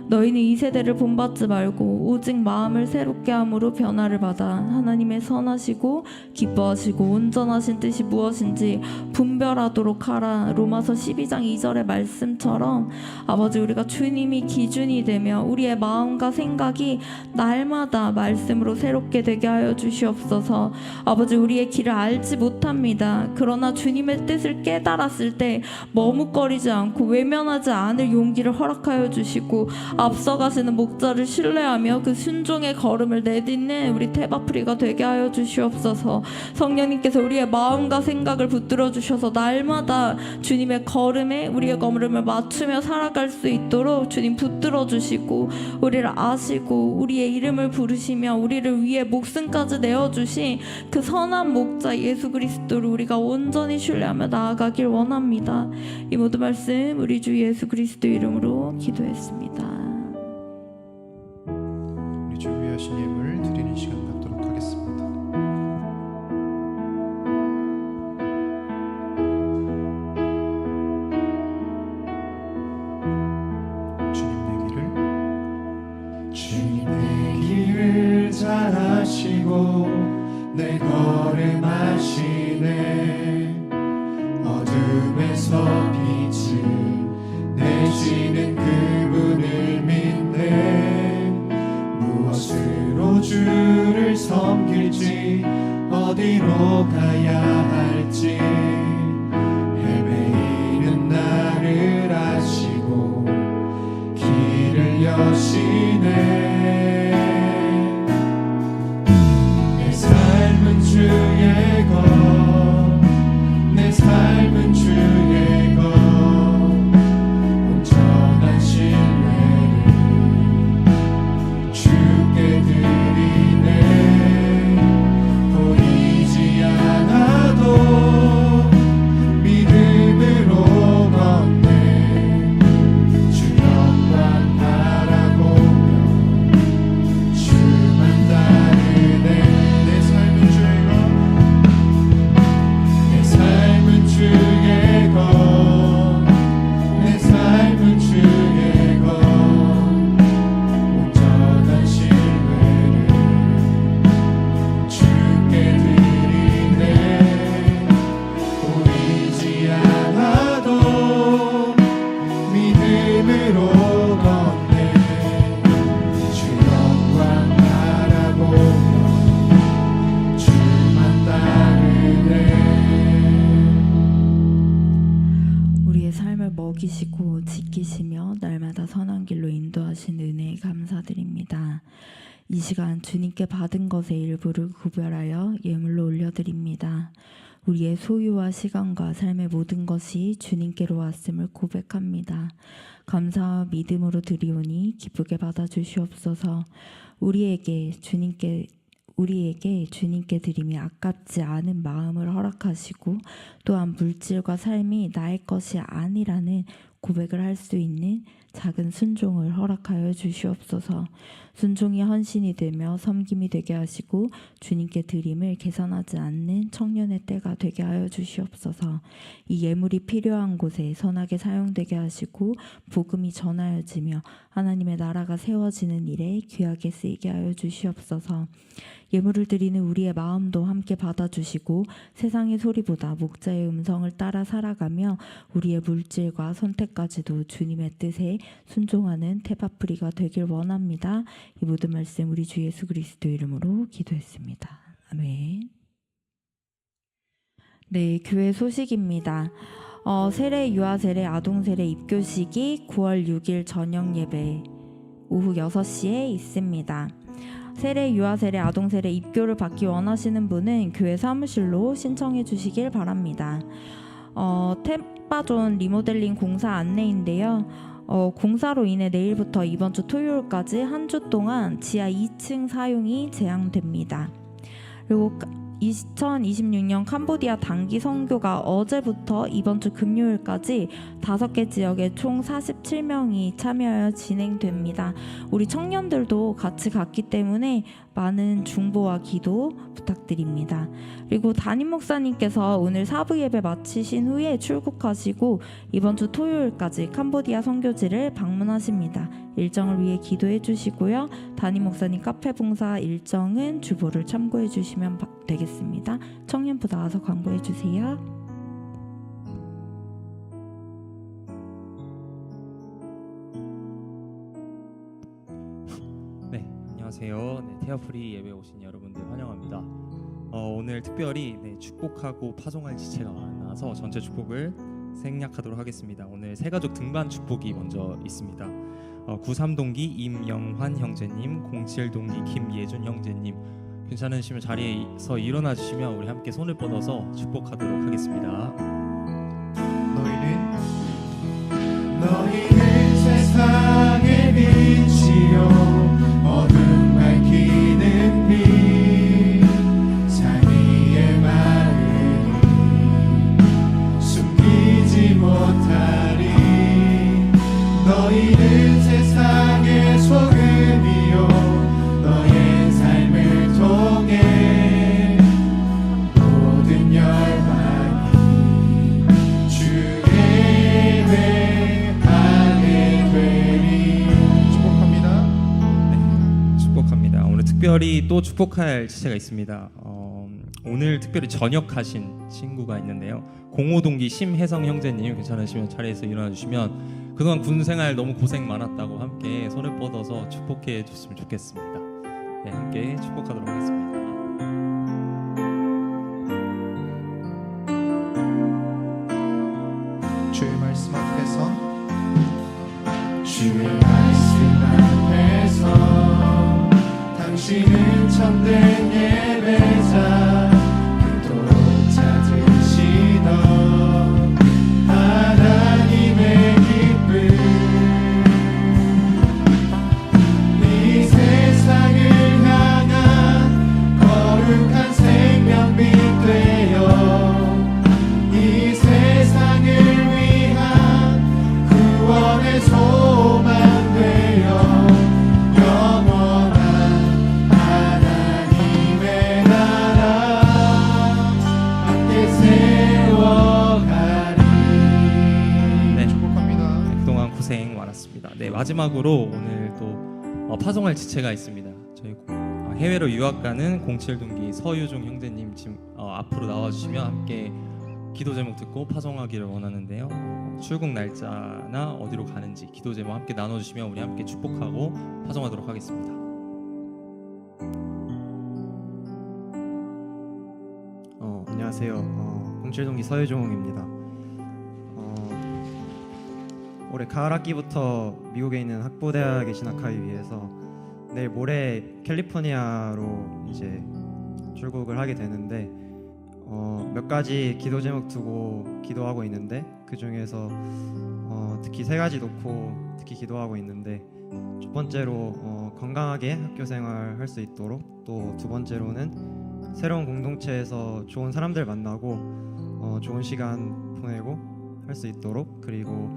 너희는 이 세대를 본받지 말고 오직 마음을 새롭게 함으로 변화를 받아 하나님의 선하시고 기뻐하시고 온전하신 뜻이 무엇인지 분별하도록 하라. 로마서 12장 2절의 말씀처럼 아버지 우리가 주님이 기준이 되며 우리의 마음과 생각이 날마다 말씀으로 새롭게 되게 하여 주시옵소서. 아버지 우리의 길을 알지 못합니다. 그러나 주님의 뜻을 깨달았을 때 머뭇거리지 않고 외면하지 않을 용기를 허락하여 주시고 앞서가시는 목자를 신뢰하며 그 순종의 걸음을 내딛는 우리 테마프리가 되게 하여 주시옵소서. 성령님께서 우리의 마음과 생각을 붙들어 주셔서 날마다 주님의 걸음에 우리의 걸음을 맞추며 살아갈 수 있도록 주님 붙들어 주시고 우리를 아시고 우리의 이름을 부르시며 우리를 위해 목숨까지 내어주신 그 선한 목자 예수 그리스도를 우리가 온전히 신뢰하며 나아가길 원합니다. 이 모든 말씀 우리 주 예수 그리스도 이름으로 기도했습니다. 우리 주 위하신 예물 드리는 시간 갖도록 하겠습니다. 주님 내 길을 잘 아시고 내 걸음 아시네. 어둠에서 빛을 내시는 그분을 믿네. 무엇으로 주를 섬길지 어디로 가야 할지 헤매이는 나를 아시고 길을 여시네. 내 삶은 주의 것, 내 삶은 주의 것, 온전한 신뢰를 주께 드리네. 보이지 않아도 믿음으로 걷네. 주 영광 바라보며 주만 따르네. 내 삶은 주의 것, 내 삶은 주의 것, 내 삶은 주의 것, 온전한 신뢰를 주께 드리네. 보이지 않아도 믿음으로 걷네. 주 영광 바라보며 주만 따르네. 우리의 삶을 먹이시고 지키시며 날마다 선한 길로 인도하신 은혜에 감사드립니다. 이 시간 주님께 받은 것의 일부를 구별하여 예물로 올려드립니다. 우리의 소유와 시간과 삶의 모든 것이 주님께로 왔음을 고백합니다. 감사와 믿음으로 드리오니 기쁘게 받아주시옵소서. 우리에게 주님께 드림이 아깝지 않은 마음을 허락하시고 또한 물질과 삶이 나의 것이 아니라는 고백을 할 수 있는 작은 순종을 허락하여 주시옵소서. 순종이 헌신이 되며 섬김이 되게 하시고 주님께 드림을 계산하지 않는 청년의 때가 되게 하여 주시옵소서. 이 예물이 필요한 곳에 선하게 사용되게 하시고 복음이 전하여지며 하나님의 나라가 세워지는 일에 귀하게 쓰이게 하여 주시옵소서. 예물을 드리는 우리의 마음도 함께 받아주시고 세상의 소리보다 목자의 음성을 따라 살아가며 우리의 물질과 선택 때까지도 주님의 뜻에 순종하는 테바프리가 되길 원합니다. 이 모든 말씀 우리 주 예수 그리스도 이름으로 기도했습니다. 아멘. 네, 교회 소식입니다. 세례, 유아 세례, 아동 세례 입교식이 9월 6일 저녁 예배 오후 6시에 있습니다. 세례, 유아 세례, 아동 세례 입교를 받기 원하시는 분은 교회 사무실로 신청해 주시길 바랍니다. 템바존 리모델링 공사 안내인데요. 공사로 인해 내일부터 이번 주 토요일까지 한 주 동안 지하 2층 사용이 제한됩니다. 그리고 2026년 캄보디아 단기 선교가 어제부터 이번 주 금요일까지 5개 지역에 총 47명이 참여하여 진행됩니다. 우리 청년들도 같이 갔기 때문에 많은 중보와 기도 부탁드립니다. 그리고 담임 목사님께서 오늘 사부 예배 마치신 후에 출국하시고 이번 주 토요일까지 캄보디아 선교지를 방문하십니다. 일정을 위해 기도해 주시고요. 담임 목사님 카페 봉사 일정은 주보를 참고해 주시면 되겠습니다. 청년부 나와서 광고해 주세요. 네, 안녕하세요. 테아프리 예배 오신 여러분들 환영합니다. 오늘 특별히 축복하고 파송할 지체가 많아서 전체 축복을 생략하도록 하겠습니다. 오늘 새가족 등반 축복이 먼저 있습니다. 93동기 임영환 형제님, 07동기 김예준 형제님, 괜찮으시면 자리에서 일어나 주시면 우리 함께 손을 뻗어서 축복하도록 하겠습니다. 너희는 세상의 빛이요 어둠 밝히는 빛 자기의 마음을 숨기지 못하리. 너희는 세상의 소금이요 너의 삶을 통해 모든 열방이 주의 예배하게 되리. 축복합니다. 축복합니다. 오늘 특별히 또 축복할 지체가 있습니다. 오늘 특별히 전역하신 친구가 있는데요. 05동기 심혜성 형제님, 괜찮으시면 자리에서 일어나 주시면 그동안 군 생활 너무 고생 많았다고 함께 손을 뻗어서 축복해 줬으면 좋겠습니다. 네, 함께 축복하도록 하겠습니다. 주의 말씀 앞에서 주의 말씀 앞에서 당신은 참된 예배자 그토록 찾으시던 하나님의 기쁨 이 세상을 향한 거룩한 생명빛 되어 이 세상을 위한 구원의 소망 되어 영원한 하나님의 나라 함께 세워가리. 네, 축복합니다. 그동안 고생 많았습니다. 네, 마지막으로 오늘 또 파송할 지체가 있습니다. 저희 해외로 유학 가는 07동기 서유종 형제님 지금 앞으로 나와주시면 함께 기도 제목 듣고 파송하기를 원하는데요. 출국 날짜나 어디로 가는지 기도 제목 함께 나눠주시면 우리 함께 축복하고 파송하도록 하겠습니다. 안녕하세요. 07동기 서유종입니다. 올해 가을 학기부터 미국에 있는 학부대학에 진학하기 위해서 내일 모레 캘리포니아로 이제 출국을 하게 되는데 몇 가지 기도 제목 두고 기도하고 있는데 그 중에서 특히 3가지 놓고 특히 기도하고 있는데 첫 번째로 건강하게 학교 생활할 수 있도록 또 두 번째로는 새로운 공동체에서 좋은 사람들 만나고 좋은 시간 보내고 할 수 있도록 그리고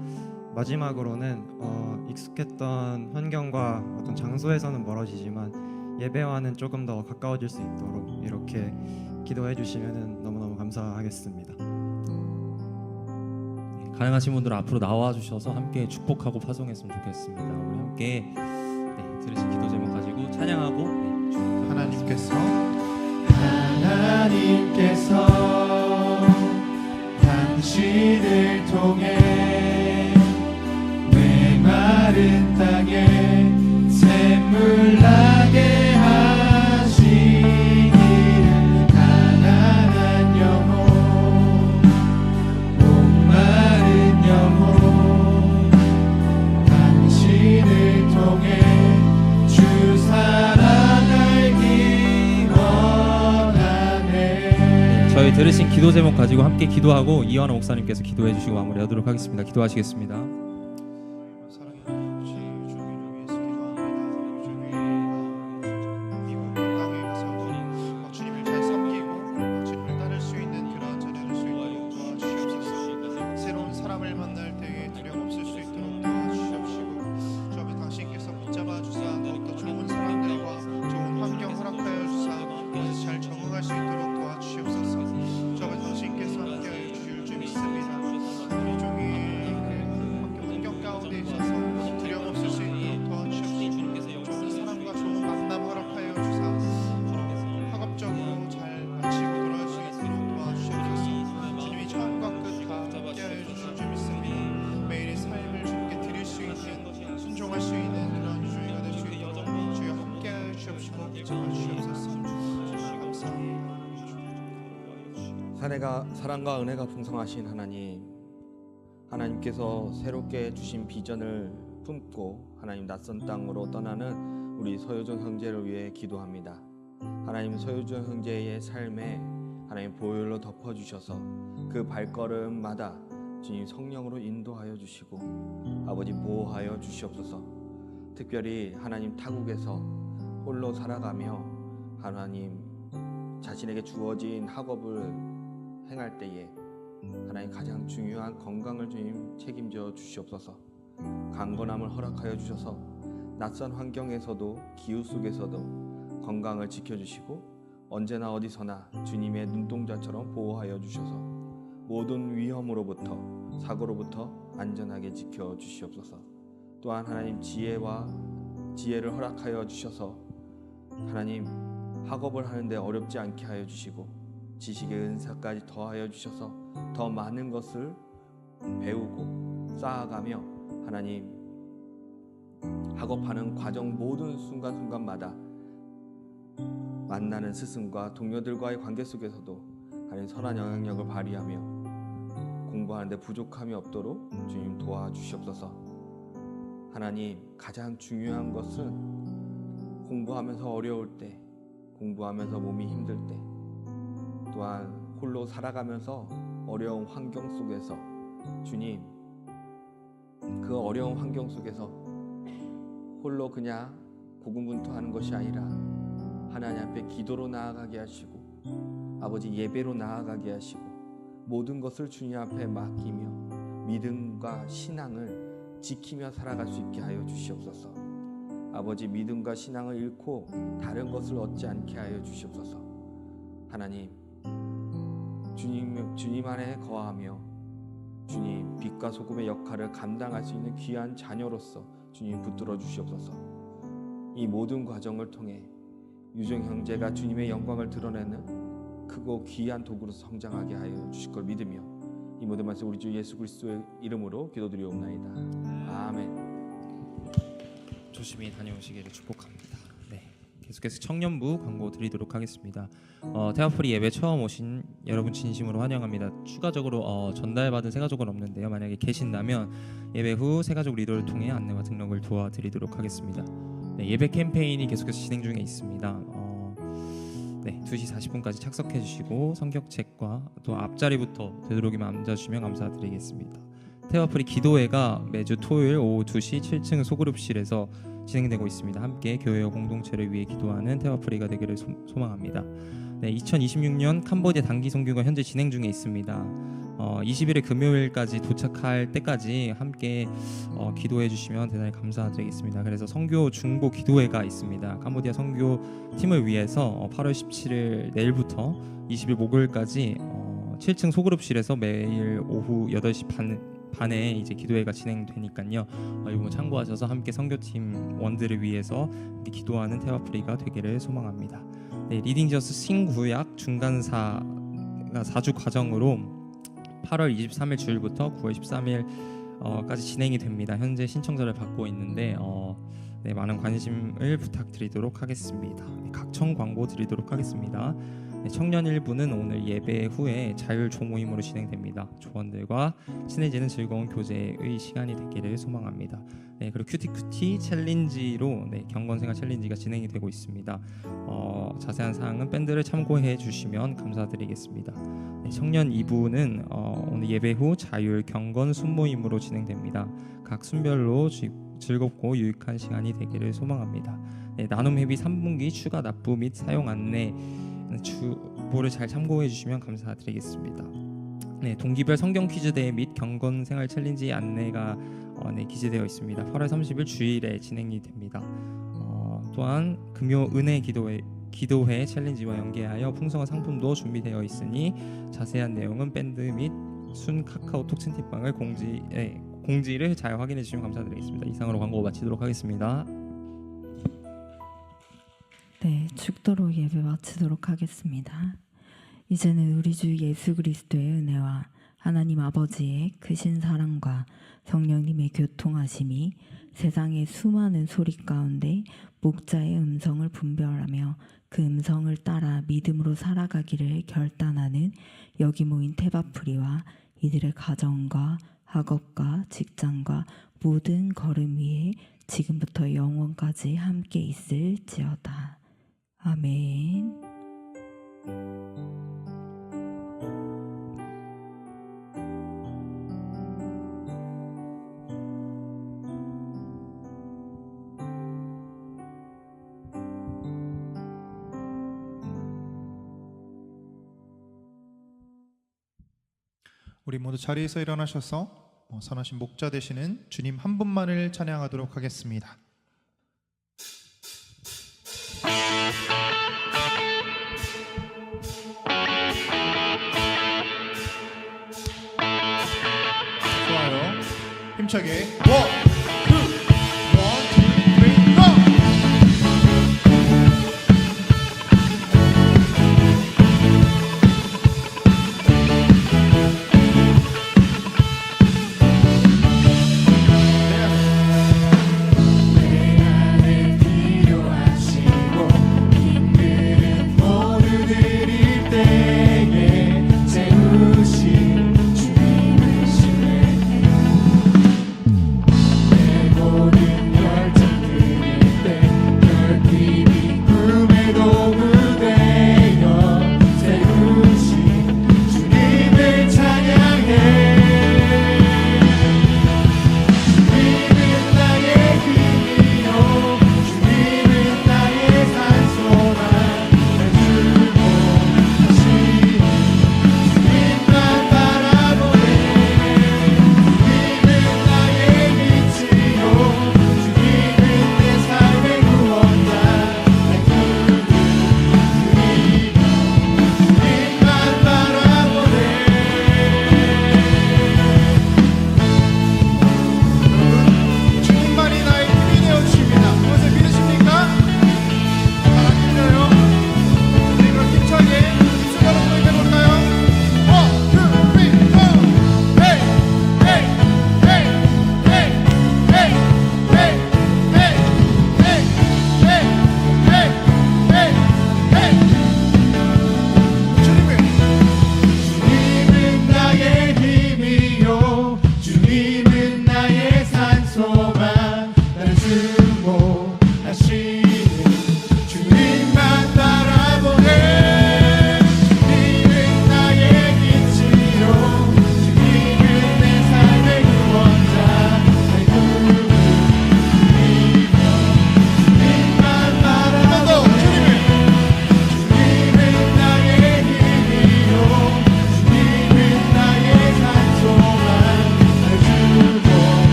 마지막으로는 익숙했던 환경과 어떤 장소에서는 멀어지지만 예배와는 조금 더 가까워질 수 있도록 이렇게 기도해 주시면 너무너무 감사하겠습니다. 가능하신 분들은 앞으로 나와주셔서 함께 축복하고 파송했으면 좋겠습니다. 우리 함께 들으신 기도 제목 가지고 찬양하고 하나님께서 당신을 통해 들으신 기도 제목 가지고 함께 기도하고 이완호 목사님께서 기도해 주시고 마무리하도록 하겠습니다. 기도하시겠습니다. 주님을 잘 섬기고 주님을 따를 수 있는 그런 자녀를 수 있도록 도와주시옵소서. 새로운 사람을 만날 때에 두려움 없을 수 있도록 도와주시옵시고 주 앞에 당신께서 붙잡아 주사 더욱더 좋은 사람들과 좋은 환경 허락하여 주사 그것에 잘 적응할 수 있도록 도와주시옵소서. 주 앞에 당신께서 함께하여 주실 줄 믿습니다. 우리 종이 그 환경 가운데 있어서 두려움 없을 수 있도록 도와주시옵시고 좋은 사람과 좋은 만남 허락하여 주사 학업적으로 잘 마치고 돌아갈 수 있도록 도와주시옵소서. 주님이 처음과 끝 다 함께하여 주실 줄 믿습니다. 매일의 삶을 주님께 드릴 수 있는 순종할 수 있는 그런 주의가 될 수 있도록 주여 함께하여 주시옵시고 도와주시옵소서. 감사합니다. 사랑과 은혜가 풍성하신 하나님께서 새롭게 주신 비전을 품고 하나님 낯선 땅으로 떠나는 우리 서효정 형제를 위해 기도합니다. 하나님 서효정 형제의 삶에 하나님 보혈로 덮어주셔서 그 발걸음마다 주님 성령으로 인도하여 주시고 아버지 보호하여 주시옵소서. 특별히 하나님 타국에서 홀로 살아가며 하나님 자신에게 주어진 학업을 행할 때에 하나님 가장 중요한 건강을 주님 책임져 주시옵소서. 강건함을 허락하여 주셔서 낯선 환경에서도 기후 속에서도 건강을 지켜주시고 언제나 어디서나 주님의 눈동자처럼 보호하여 주셔서 모든 위험으로부터 사고로부터 안전하게 지켜주시옵소서. 또한 하나님 지혜를 허락하여 주셔서 하나님 학업을 하는데 어렵지 않게 하여 주시고 지식의 은사까지 더하여 주셔서 더 많은 것을 배우고 쌓아가며 하나님 학업하는 과정 모든 순간순간마다 만나는 스승과 동료들과의 관계 속에서도 하나님 선한 영향력을 발휘하며 공부하는데 부족함이 없도록 주님 도와주시옵소서. 하나님 가장 중요한 것은 공부하면서 어려울 때, 공부하면서 몸이 힘들 때, 또한 홀로 살아가면서 어려운 환경 속에서 주님 그 어려운 환경 속에서 홀로 그냥 고군분투하는 것이 아니라 하나님 앞에 기도로 나아가게 하시고 아버지 예배로 나아가게 하시고 모든 것을 주님 앞에 맡기며 믿음과 신앙을 지키며 살아갈 수 있게 하여 주시옵소서. 아버지 믿음과 신앙을 잃고 다른 것을 얻지 않게 하여 주시옵소서. 하나님 주님 안에 거하며 주님 빛과 소금의 역할을 감당할 수 있는 귀한 자녀로서 주님 붙들어 주시옵소서. 이 모든 과정을 통해 유정 형제가 주님의 영광을 드러내는 크고 귀한 도구로 성장하게 하여 주실 걸 믿으며 이 모든 말씀 우리 주 예수 그리스도의 이름으로 기도드리옵나이다. 아멘. 조심히 다녀오시기를 축복합니다. 네, 계속해서 청년부 광고 드리도록 하겠습니다. 테아프리 예배 처음 오신 여러분 진심으로 환영합니다. 추가적으로 전달받은 새가족은 없는데요. 만약에 계신다면 예배 후 새가족 리더를 통해 안내와 등록을 도와드리도록 하겠습니다. 네, 예배 캠페인이 계속해서 진행 중에 있습니다. 네, 2시 40분까지 착석해 주시고 성격책과 또 앞자리부터 되도록이면 앉아주시면 감사드리겠습니다. 테아프리 기도회가 매주 토요일 오후 2시 7층 소그룹실에서 진행되고 있습니다. 함께 교회와 공동체를 위해 기도하는 테아프리가 되기를 소망합니다. 네, 2026년 캄보디아 단기 선교가 현재 진행 중에 있습니다. 20일의 금요일까지 도착할 때까지 함께 기도해 주시면 대단히 감사드리겠습니다. 그래서 선교 중보 기도회가 있습니다. 캄보디아 선교 팀을 위해서 8월 17일 내일부터 20일 목요일까지 7층 소그룹실에서 매일 오후 8시 반에 이제 기도회가 진행되니까요. 이 부분 참고하셔서 함께 선교팀 원들을 위해서 기도하는 테아프리가 되기를 소망합니다. 네, 리딩저스 신구약 중간사가 4주 과정으로 8월 23일 주일부터 9월 13일까지 진행이 됩니다. 현재 신청자를 받고 있는데 네, 많은 관심을 부탁드리도록 하겠습니다. 네, 각청 광고 드리도록 하겠습니다. 네, 청년 일부는 오늘 예배 후에 자율 조모임으로 진행됩니다. 조원들과 친해지는 즐거운 교제의 시간이 되기를 소망합니다. 네, 그리고 큐티큐티 챌린지로 경건생활 챌린지가 진행이 되고 있습니다. 자세한 사항은 밴드를 참고해 주시면 감사드리겠습니다. 네, 청년 2부는 오늘 예배 후 자율 경건 순모임으로 진행됩니다. 각 순별로 즐겁고 유익한 시간이 되기를 소망합니다. 네, 나눔 회비 3분기 추가 납부 및 사용 안내 주보를 잘 참고해 주시면 감사드리겠습니다. 네, 동기별 성경 퀴즈 대회 및 경건 생활 챌린지 안내가 기재되어 있습니다. 8월 30일 주일에 진행이 됩니다. 또한 금요 은혜 기도회 챌린지와 연계하여 풍성한 상품도 준비되어 있으니 자세한 내용은 밴드 및 순 카카오톡 채팅방을 공지를 잘 확인해 주시면 감사드리겠습니다. 이상으로 광고 마치도록 하겠습니다. 네, 죽도록 예배 마치도록 하겠습니다. 이제는 우리 주 예수 그리스도의 은혜와 하나님 아버지의 크신 사랑과 성령님의 교통하심이 세상의 수많은 소리 가운데 목자의 음성을 분별하며 그 음성을 따라 믿음으로 살아가기를 결단하는 여기 모인 테바프리와 이들의 가정과 학업과 직장과 모든 걸음 위에 지금부터 영원까지 함께 있을지어다. 아멘. 우리 모두 자리에서 일어나셔서 선하신 목자 되시는 주님 한 분만을 찬양하도록 하겠습니다. 좋아요. 힘차게 1,